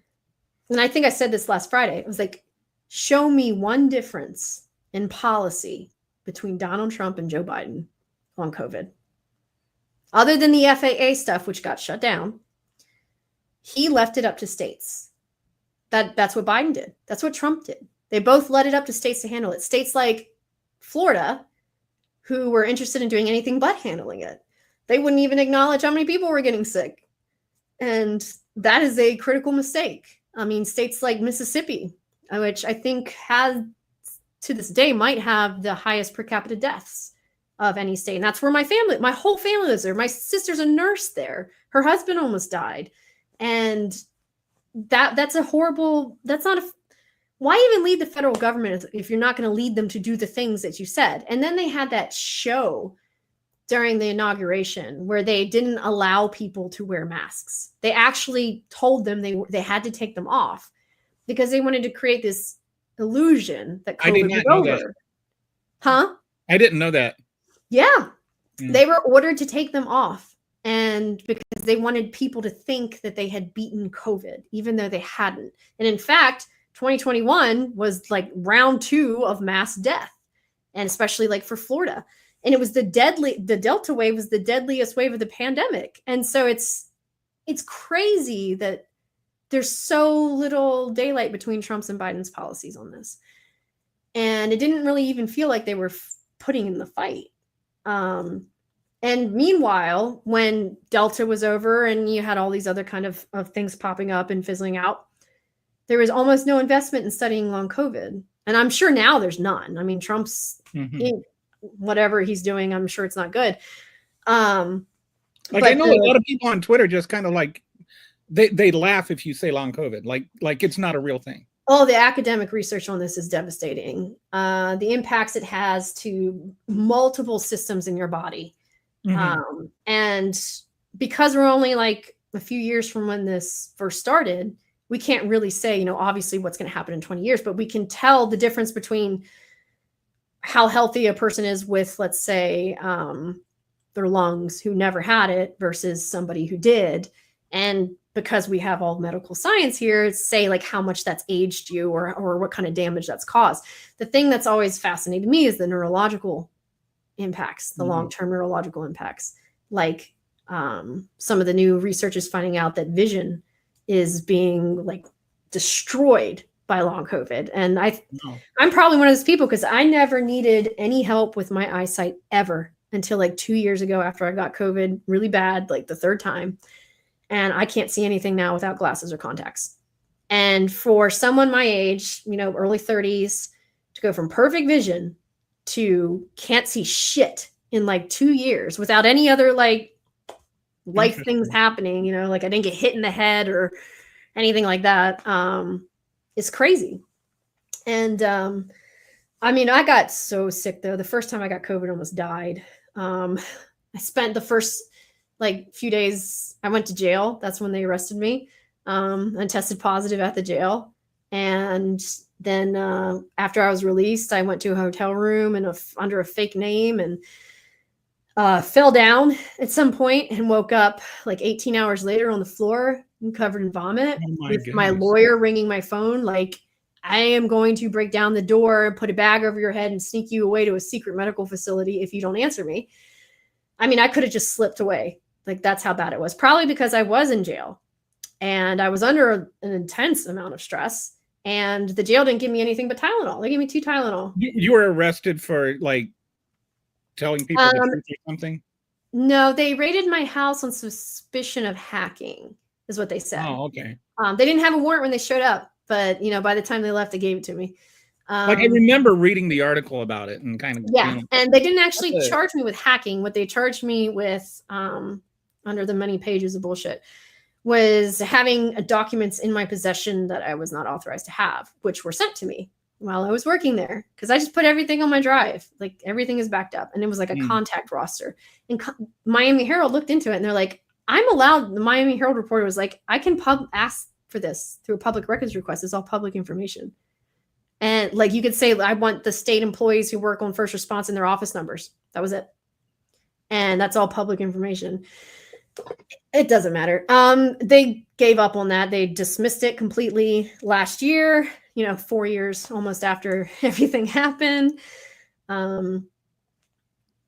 and I think I said this last Friday, I was like, show me one difference in policy between Donald Trump and Joe Biden on COVID. Other than the FAA stuff, which got shut down, he left it up to states. That's what Biden did. That's what Trump did. They both let it up to states to handle it. States like Florida, who were interested in doing anything but handling it. They wouldn't even acknowledge how many people were getting sick. And that is a critical mistake. I mean, states like Mississippi, which I think has, to this day, might have the highest per capita deaths of any state. And that's where my whole family lives there. My sister's a nurse there. Her husband almost died. And that's a horrible, why even lead the federal government if you're not going to lead them to do the things that you said? And then they had that show during the inauguration where they didn't allow people to wear masks. They actually told them they had to take them off because they wanted to create this illusion that COVID was over. Huh? I didn't know that. Yeah. They were ordered to take them off. And because they wanted people to think that they had beaten COVID, even though they hadn't. And in fact, 2021 was like round 2 of mass death. And especially like for Florida. And it was the Delta wave was the deadliest wave of the pandemic. And so it's crazy that there's so little daylight between Trump's and Biden's policies on this. And it didn't really even feel like they were putting in the fight. And meanwhile, when Delta was over and you had all these other kind of things popping up and fizzling out, there was almost no investment in studying long COVID. And I'm sure now there's none. I mean, Trump's whatever he's doing, I'm sure it's not good. I know a lot of people on Twitter just kind of like, they laugh if you say long COVID, like it's not a real thing. Oh, the academic research on this is devastating. The impacts it has to multiple systems in your body. And because we're only like a few years from when this first started, we can't really say, obviously what's going to happen in 20 years, but we can tell the difference between how healthy a person is with, let's say, their lungs who never had it versus somebody who did. And because we have all medical science here, say like how much that's aged you or what kind of damage that's caused. The thing that's always fascinated me is the neurological impacts, the long-term neurological impacts. Like some of the new research is finding out that vision is being like destroyed by long COVID. And I'm probably one of those people because I never needed any help with my eyesight ever until like 2 years ago after I got COVID really bad, like the 3rd time. And I can't see anything now without glasses or contacts. And for someone my age, early 30s, to go from perfect vision to can't see shit in like 2 years without any other like life things happening, like I didn't get hit in the head or anything like that, is crazy. And I got so sick though. The first time I got COVID, I almost died. I spent the first like few days, I went to jail. That's when they arrested me, and tested positive at the jail. And then after I was released, I went to a hotel room and under a fake name and fell down at some point and woke up like 18 hours later on the floor and covered in vomit, with my lawyer ringing my phone like, I am going to break down the door, put a bag over your head and sneak you away to a secret medical facility if you don't answer me. I could have just slipped away. Like, that's how bad it was. Probably because I was in jail and I was under an intense amount of stress, and the jail didn't give me anything but Tylenol. They gave me 2 Tylenol. You were arrested for like telling people the truth or something? No, they raided my house on suspicion of hacking, is what they said. Oh, okay. They didn't have a warrant when they showed up, but by the time they left, they gave it to me. Like, I remember reading the article about it and kind of and they didn't actually charge me with hacking. What they charged me with, under the many pages of bullshit, was having documents in my possession that I was not authorized to have, which were sent to me while I was working there, because I just put everything on my drive. Like, everything is backed up, and it was like a contact roster. And Miami Herald looked into it, and they're like, I'm allowed. The Miami Herald reporter was like, I can ask for this through a public records request. It's all public information. And like, you could say, I want the state employees who work on first response and their office numbers. That was it. And that's all public information. It doesn't matter. They gave up on that. They dismissed it completely last year, 4 years almost after everything happened. Yeah,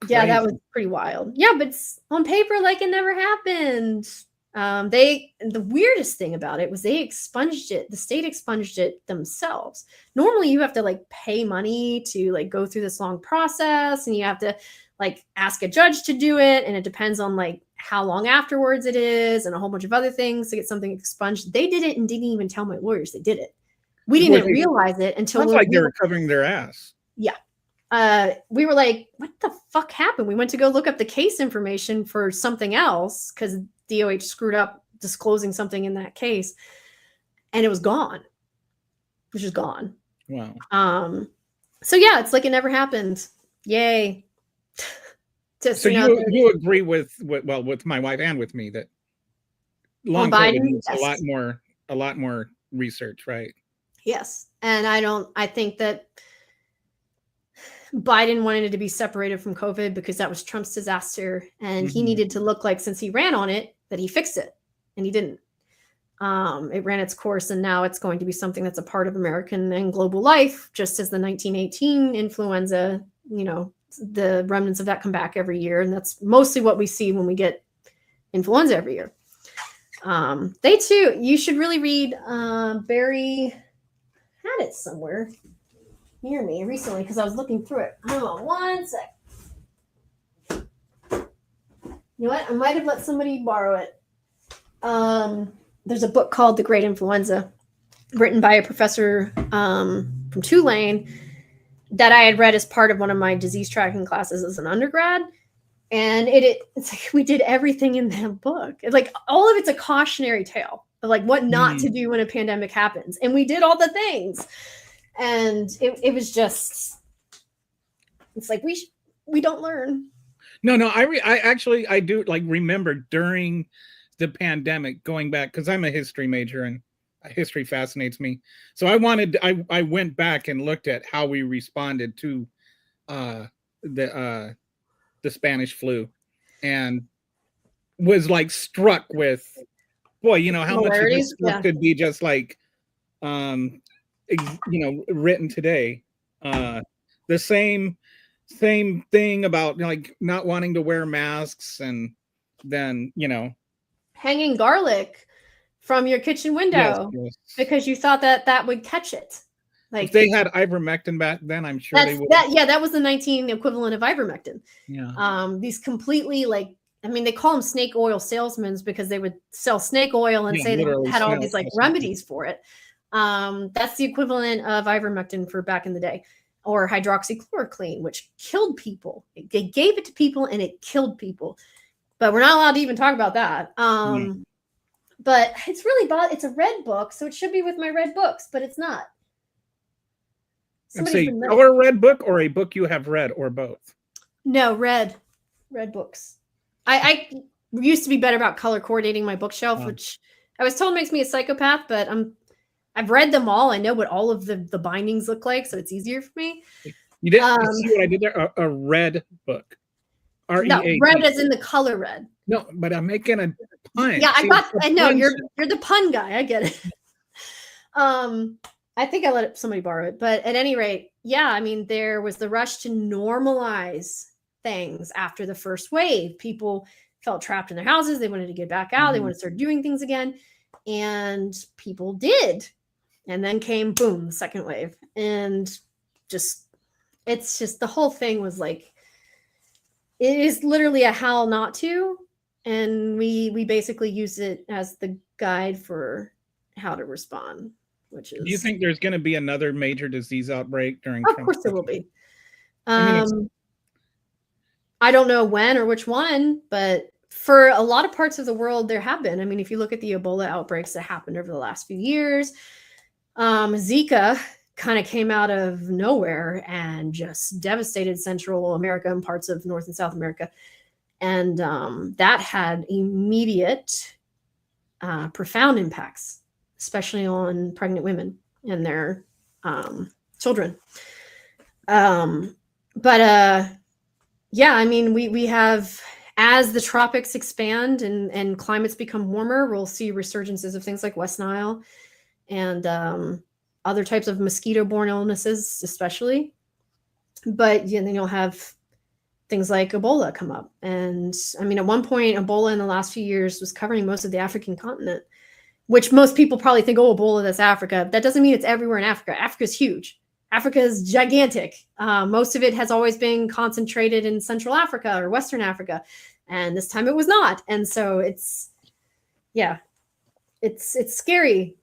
that was pretty wild. Yeah, but on paper, like, it never happened. The weirdest thing about it was they expunged it. The state expunged it themselves. Normally you have to like pay money to like go through this long process, and you have to like ask a judge to do it. And it depends on like how long afterwards it is and a whole bunch of other things to get something expunged. They did it and didn't even tell my lawyers they did it. We didn't realize it until sounds like they were covering their ass. Yeah. We were like, what the fuck happened? We went to go look up the case information for something else because DOH screwed up disclosing something in that case, and it was gone. It was just gone. Wow. So yeah, it's like it never happened. Yay. So you agree with my wife and with me that long COVID needs a lot more research, right? Yes. And I think that Biden wanted to be separated from COVID because that was Trump's disaster. And he needed to look like, since he ran on it, that he fixed it. And he didn't. It ran its course, and now it's going to be something that's a part of American and global life, just as the 1918 influenza, the remnants of that come back every year. And that's mostly what we see when we get influenza every year. They too, you should really read, Barry had it somewhere near me recently because I was looking through it. Hold on one sec. You know what? I might have let somebody borrow it. There's a book called The Great Influenza, written by a professor from Tulane that I had read as part of one of my disease tracking classes as an undergrad. And it's like we did everything in that book. Like, all of it's a cautionary tale of like what not to do when a pandemic happens. And we did all the things. And it was just, it's like we don't learn. No, I do like remember during the pandemic going back, because I'm a history major and history fascinates me. So I went back and looked at how we responded to the Spanish flu, and was like struck with, boy, how much of this stuff could be just like written today. The same thing about like not wanting to wear masks, and then hanging garlic from your kitchen window because you thought that would catch it. Like, if they had ivermectin back then, I'm sure they would. That was the 19 equivalent of ivermectin. Yeah. These completely they call them snake oil salesmen because they would sell snake oil and say they had all these like remedies for it. That's the equivalent of ivermectin for back in the day, or hydroxychloroquine, which killed people. They gave it to people and it killed people. But we're not allowed to even talk about that. But it's really it's a red book, so it should be with my red books, but it's not. It's a color red book or a book you have read, or both? No, red books. I used to be better about color coordinating my bookshelf, which I was told makes me a psychopath, but I've read them all. I know what all of the bindings look like, so it's easier for me. You didn't see what I did there? A red book. No, red as in the color red. No, but I'm making a pun. Yeah, I know you're the pun guy. I get it. I think I let somebody borrow it, but at any rate, yeah, I mean, there was the rush to normalize things after the first wave. People felt trapped in their houses. They wanted to get back out. They wanted to start doing things again, and people did. And then came, boom, the second wave, and it's just the whole thing was like, it is literally a how not to, and we basically use it as the guide for how to respond. Which is, do you think there's going to be another major disease outbreak during? Of course there will be. I don't know when or which one, but for a lot of parts of the world, there have been. I mean, if you look at the Ebola outbreaks that happened over the last few years, Zika kind of came out of nowhere and just devastated Central America and parts of North and South America. And that had immediate, profound impacts, especially on pregnant women and their children. Yeah, I mean, we have, as the tropics expand and climates become warmer, we'll see resurgences of things like West Nile and other types of mosquito-borne illnesses, especially. But then you'll have things like Ebola come up. And I mean, at one point, Ebola in the last few years was covering most of the African continent, which most people probably think, oh, Ebola, that's Africa. That doesn't mean it's everywhere in Africa. Africa is huge. Africa is gigantic. Most of it has always been concentrated in Central Africa or Western Africa. And this time it was not. And so it's scary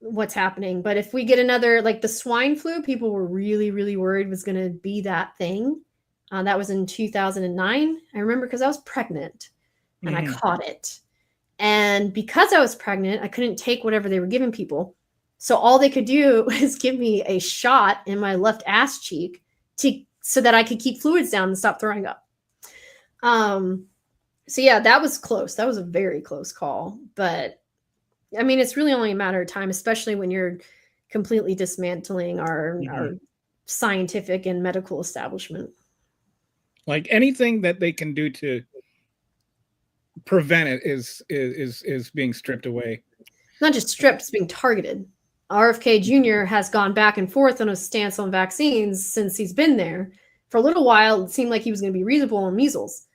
what's happening. But if we get another, like the swine flu, people were really, really worried was going to be that thing. That was in 2009. I remember because I was pregnant and I caught it. And because I was pregnant, I couldn't take whatever they were giving people. So all they could do was give me a shot in my left ass cheek so that I could keep fluids down and stop throwing up. So yeah, that was close. That was a very close call. But I mean, it's really only a matter of time, especially when you're completely dismantling our scientific and medical establishment. Like anything that they can do to prevent it is being stripped away. Not just stripped, it's being targeted. RFK Jr. has gone back and forth on his stance on vaccines since he's been there. For a little while, it seemed like he was going to be reasonable on measles.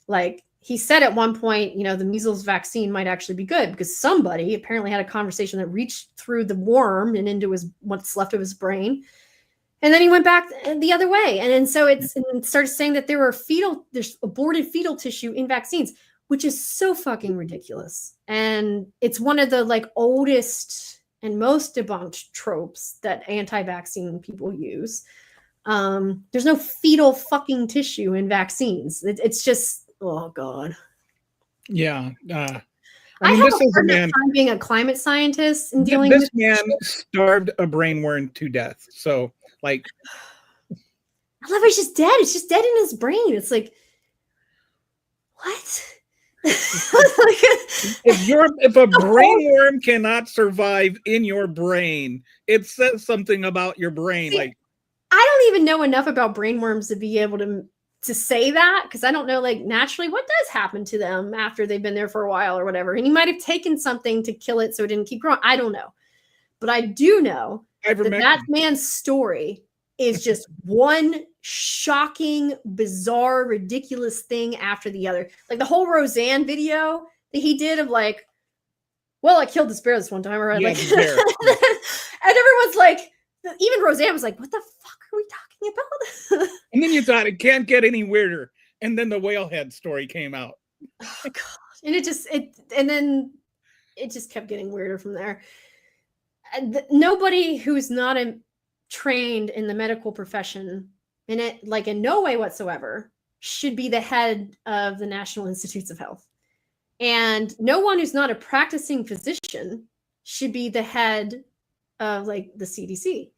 Like he said at one point, the measles vaccine might actually be good because somebody apparently had a conversation that reached through the worm and into what's left of his brain. And then he went back the other way. And so it started saying that there's aborted fetal tissue in vaccines, which is so fucking ridiculous. And it's one of the oldest and most debunked tropes that anti-vaccine people use. There's no fetal fucking tissue in vaccines. It's just, oh God. Yeah. I have a hard time being a climate scientist and dealing with this man starved a brainworm to death. So I love it. It's just dead. It's just dead in his brain. It's like, what? If a brainworm cannot survive in your brain, it says something about your brain. See, I don't even know enough about brainworms to be able to say that, because I don't know naturally what does happen to them after they've been there for a while or whatever. And he might have taken something to kill it so it didn't keep growing. I don't know. But I do know that man's story is just one shocking, bizarre, ridiculous thing after the other. Like the whole Roseanne video that he did of I killed this bear this one time, or and everyone's like, even Roseanne was like, what the fuck are we talking about? And then you thought it can't get any weirder. And then the whale head story came out. Oh God. And then it just kept getting weirder from there. nobody who's not trained in the medical profession in it, like in no way whatsoever, should be the head of the National Institutes of Health. And no one who's not a practicing physician should be the head of like the CDC.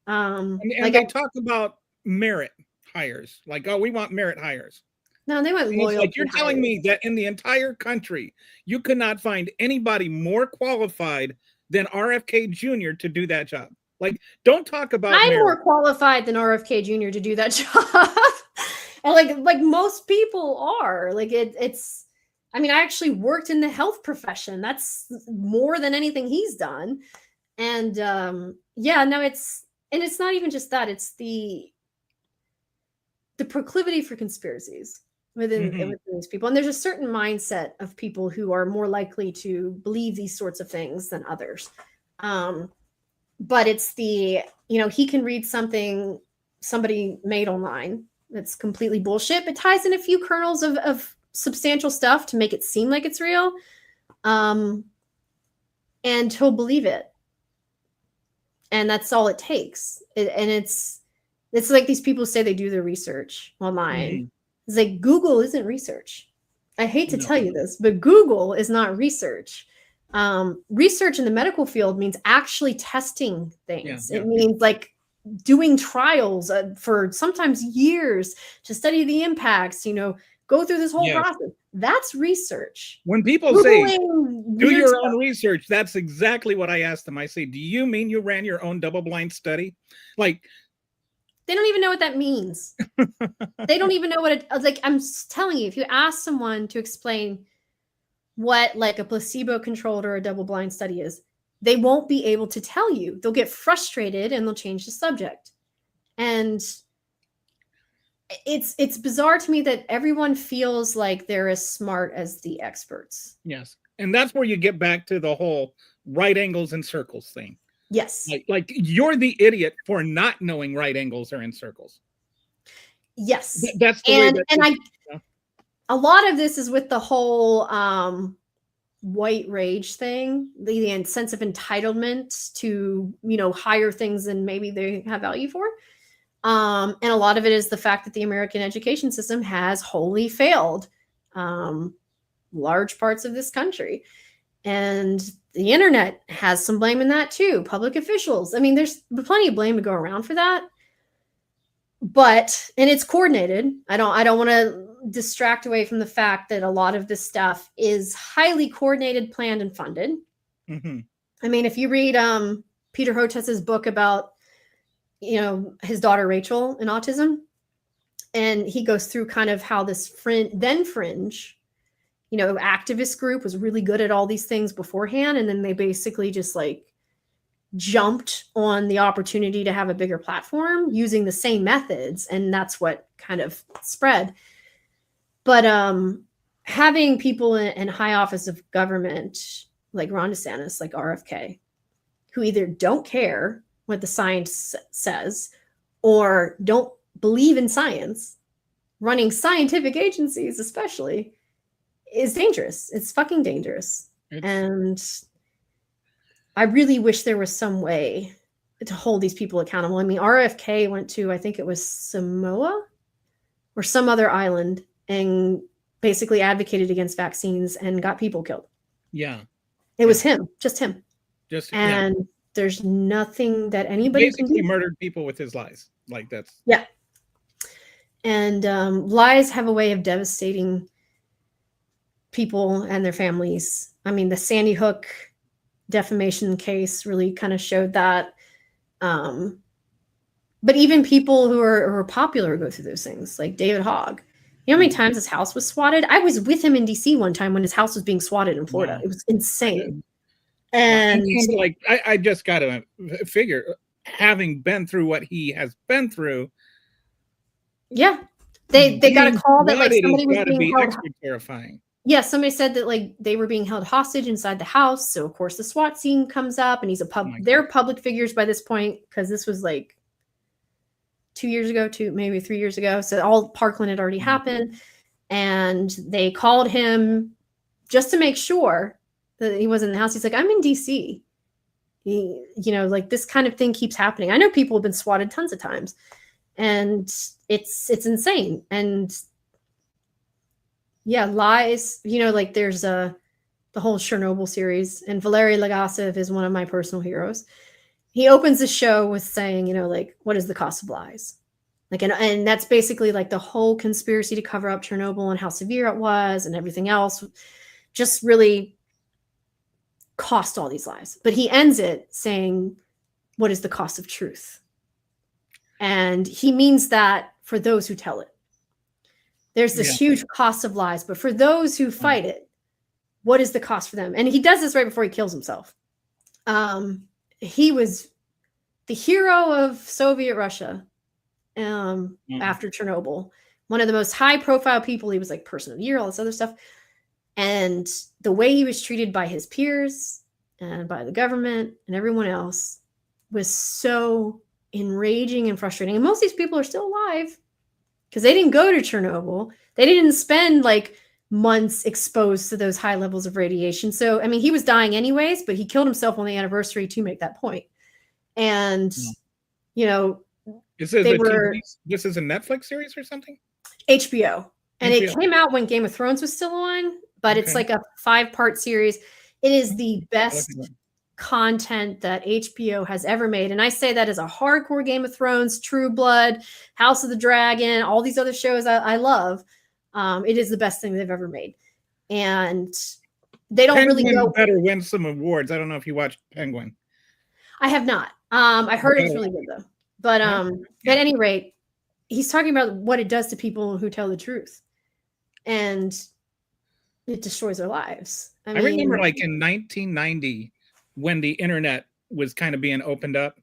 And like they talk about merit hires, like, oh, we want merit hires. No, they want loyal. Like, you're telling me that in the entire country, you could not find anybody more qualified than RFK Jr. to do that job. Like, don't talk about. I'm merit. more qualified than RFK Jr. to do that job, and like most people are. Like it's. I mean, I actually worked in the health profession. That's more than anything he's done, and yeah, no, it's not even just that. It's the proclivity for conspiracies within these people, and there's a certain mindset of people who are more likely to believe these sorts of things than others. But it's the, he can read something somebody made online that's completely bullshit, but ties in a few kernels of substantial stuff to make it seem like it's real, and he'll believe it, and that's all it takes. And it's like these people say they do their research online. It's like Google isn't research. I hate to tell you this, but Google is not research. Research in the medical field means actually testing things. It means like doing trials for sometimes years to study the impacts, go through this whole process. That's research. When people say do your own research, that's exactly what I ask them. I say, do you mean you ran your own double-blind study? Like, they don't even know what that means. They don't even know what it like. I'm telling you, if you ask someone to explain what like a placebo-controlled or a double-blind study is, they won't be able to tell you. They'll get frustrated and they'll change the subject. And it's bizarre to me that everyone feels like they're as smart as the experts. Yes. And that's where you get back to the whole right angles and circles thing. Yes. Like you're the idiot for not knowing right angles are in circles. Yes. That's the way that a lot of this is with the whole white rage thing, the sense of entitlement to, higher things than maybe they have value for. And a lot of it is the fact that the American education system has wholly failed large parts of this country. And the internet has some blame in that too. Public officials. I mean, there's plenty of blame to go around for that. But, and it's coordinated. I don't want to distract away from the fact that a lot of this stuff is highly coordinated, planned, and funded. I mean, if you read Peter Hotez's book about, his daughter Rachel and autism, and he goes through kind of how this fringe activist group was really good at all these things beforehand, and then they basically just like jumped on the opportunity to have a bigger platform using the same methods, and that's what kind of spread. But having people in high office of government like Ron DeSantis, like RFK, who either don't care what the science says or don't believe in science, running scientific agencies especially, is dangerous. It's fucking dangerous. And I really wish there was some way to hold these people accountable. I mean, RFK went to, I think it was Samoa or some other island, and basically advocated against vaccines and got people killed. Yeah. It was him, just him. And there's nothing that anybody basically can do. Murdered people with his lies. Like that's. Yeah. And lies have a way of devastating people and their families. I mean, the Sandy Hook defamation case really kind of showed that. But even people who are popular go through those things, like David Hogg. You know how many times his house was swatted? I was with him in DC one time when his house was being swatted in Florida. Wow. It was insane. And like, I just got to figure, having been through what he has been through. Yeah. They got a call that like somebody was being held. Extra terrifying. Yeah, somebody said that like they were being held hostage inside the house. So of course the SWAT scene comes up, and he's they're public figures by this point, because this was like 2 years ago, maybe 3 years ago. So all Parkland had already happened, and they called him just to make sure that he wasn't in the house. He's like, I'm in DC. you know, like this kind of thing keeps happening. I know people have been swatted tons of times, and it's insane. And yeah, lies, you know, like there's the whole Chernobyl series, and Valery Legasov is one of my personal heroes. He opens the show with saying, you know, like, what is the cost of lies? Like, and that's basically like the whole conspiracy to cover up Chernobyl and how severe it was and everything else just really cost all these lives. But he ends it saying, what is the cost of truth? And he means that for those who tell it. There's this huge cost of lies, but for those who fight it, what is the cost for them? And he does this right before he kills himself. He was the hero of Soviet Russia after Chernobyl. One of the most high-profile people. He was like person of the year, all this other stuff. And the way he was treated by his peers and by the government and everyone else was so enraging and frustrating. And most of these people are still alive because they didn't go to Chernobyl. They didn't spend like months exposed to those high levels of radiation. So, I mean, he was dying anyways, but he killed himself on the anniversary to make that point. And, you know, this is a Netflix series or something? HBO. And it came out when Game of Thrones was still on, but it's like a 5-part series. It is the best content that HBO has ever made. And I say that as a hardcore Game of Thrones, True Blood, House of the Dragon, all these other shows I love. It is the best thing they've ever made. And they don't Penguin really go. Better win some awards. I don't know if you watched Penguin. I have not. I heard it's really good though. But at any rate, he's talking about what it does to people who tell the truth. And it destroys their lives. I mean, remember like in 1990 when the internet was kind of being opened up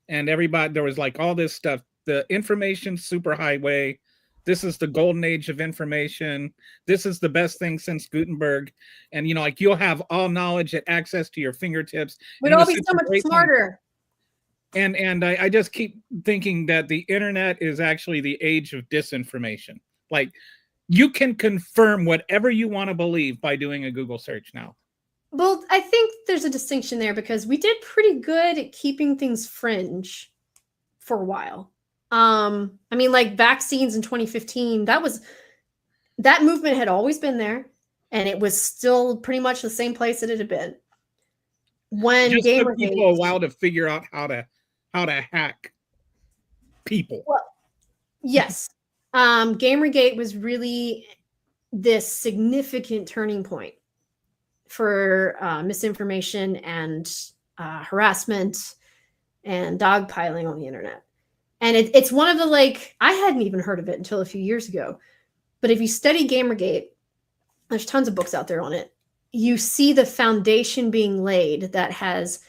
and everybody, there was like all this stuff, the information superhighway. This is the golden age of information. This is the best thing since Gutenberg. And, you know, like you'll have all knowledge at access to your fingertips. We'd all be so much smarter. And I just keep thinking that the internet is actually the age of disinformation. Like you can confirm whatever you want to believe by doing a Google search now. Well, I think there's a distinction there because we did pretty good at keeping things fringe for a while. I mean, like vaccines in 2015, that movement had always been there, and it was still pretty much the same place that it had been. When just took people a while to figure out how to hack people. Well, yes. Gamergate was really this significant turning point for misinformation and harassment and dogpiling on the internet. And it's one of the, like, I hadn't even heard of it until a few years ago. But if you study Gamergate, there's tons of books out there on it. You see the foundation being laid that has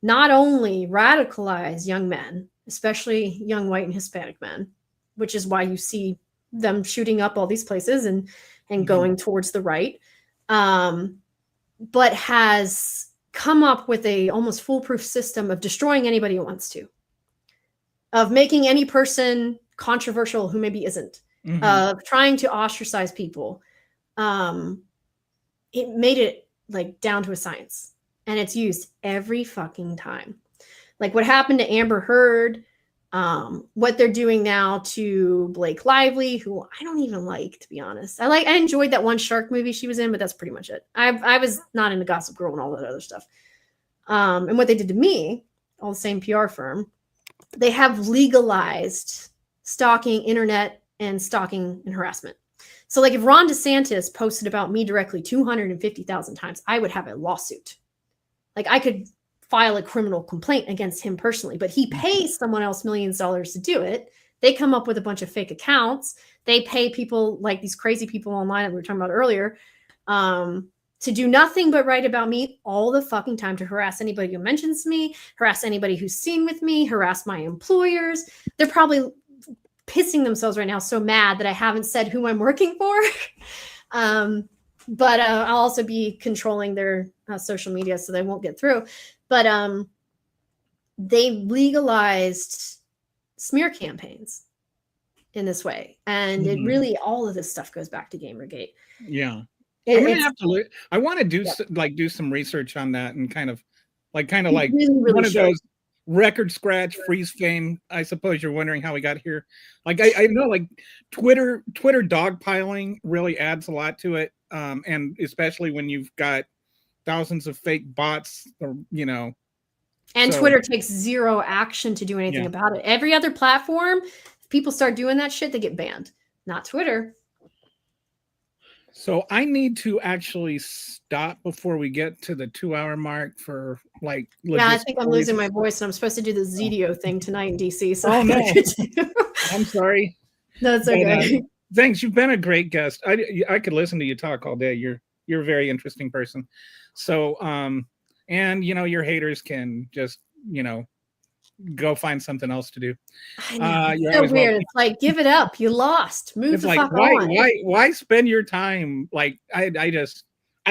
not only radicalized young men, especially young white and Hispanic men, which is why you see them shooting up all these places and going towards the right, but has come up with a almost foolproof system of destroying anybody who wants to, of making any person controversial who maybe isn't, of trying to ostracize people. It made it like down to a science, and it's used every fucking time. Like what happened to Amber Heard, what they're doing now to Blake Lively, who I don't even like, to be honest. I enjoyed that one shark movie she was in, but that's pretty much it. I was not into Gossip Girl and all that other stuff. And what they did to me, all the same PR firm, they have legalized stalking, internet, and stalking and harassment. So like if Ron DeSantis posted about me directly 250,000 times, I would have a lawsuit. Like I could file a criminal complaint against him personally, but he pays someone else millions of dollars to do it. They come up with a bunch of fake accounts. They pay people like these crazy people online that we were talking about earlier to do nothing but write about me all the fucking time, to harass anybody who mentions me, harass anybody who's seen with me, harass my employers. They're probably pissing themselves right now, so mad that I haven't said who I'm working for. But I'll also be controlling their social media so they won't get through. But they legalized smear campaigns in this way. And it really, all of this stuff goes back to Gamergate. Yeah. I'm gonna have to I want to do do some research on that and kind of like kind of He like really, really one of should. those record scratch freeze frame. I suppose you're wondering how we got here. Like I know like Twitter dogpiling really adds a lot to it, and especially when you've got thousands of fake bots, or And so, Twitter takes zero action to do anything Yeah. about it. Every other platform, if people start doing that shit, they get banned. Not Twitter. So I need to actually stop before we get to the 2-hour mark for like. Yeah, I think I'm losing my reasons. voice, and I'm supposed to do the Zedio thing tonight in DC. So Oh, I no. continue. I'm sorry. No, it's But, okay. Thanks. You've been a great guest. I could listen to you talk all day. You're a very interesting person. So and your haters can just go find something else to do. I know. You're It's so always weird. welcome. It's like, give it up. You lost. Move It's the like fuck on. why spend your time like I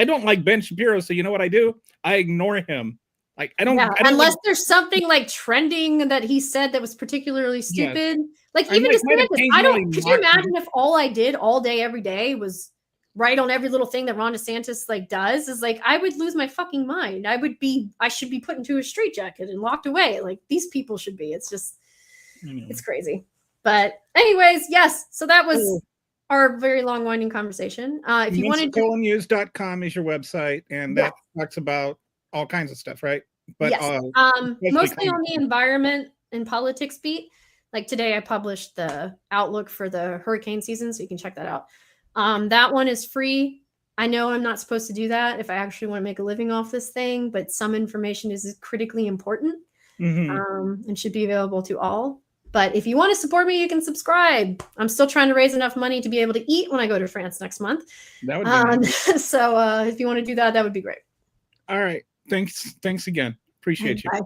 don't like Ben Shapiro, so you know what I do? I ignore him. Like I don't unless there's something like trending that he said that was particularly stupid. Like I even might have DeSantis, could you mocked imagine if all I did all day every day was right on every little thing that Ron DeSantis like does? Is like I would lose my fucking mind. I should be put into a straitjacket and locked away. Like these people should be. It's just it's crazy. But anyways, yes. So that was our very long winding conversation. If you wanted to news.com is your website, and that talks about all kinds of stuff, right? But yes. Mostly on the environment and politics beat. Like today I published the outlook for the hurricane season, so you can check that out. That one is free. I know I'm not supposed to do that if I actually want to make a living off this thing, but some information is critically important and should be available to all. But if you want to support me, you can subscribe. I'm still trying to raise enough money to be able to eat when I go to France next month. That would be nice. So if you want to do that, that would be great. All right. Thanks again. Appreciate you. Bye.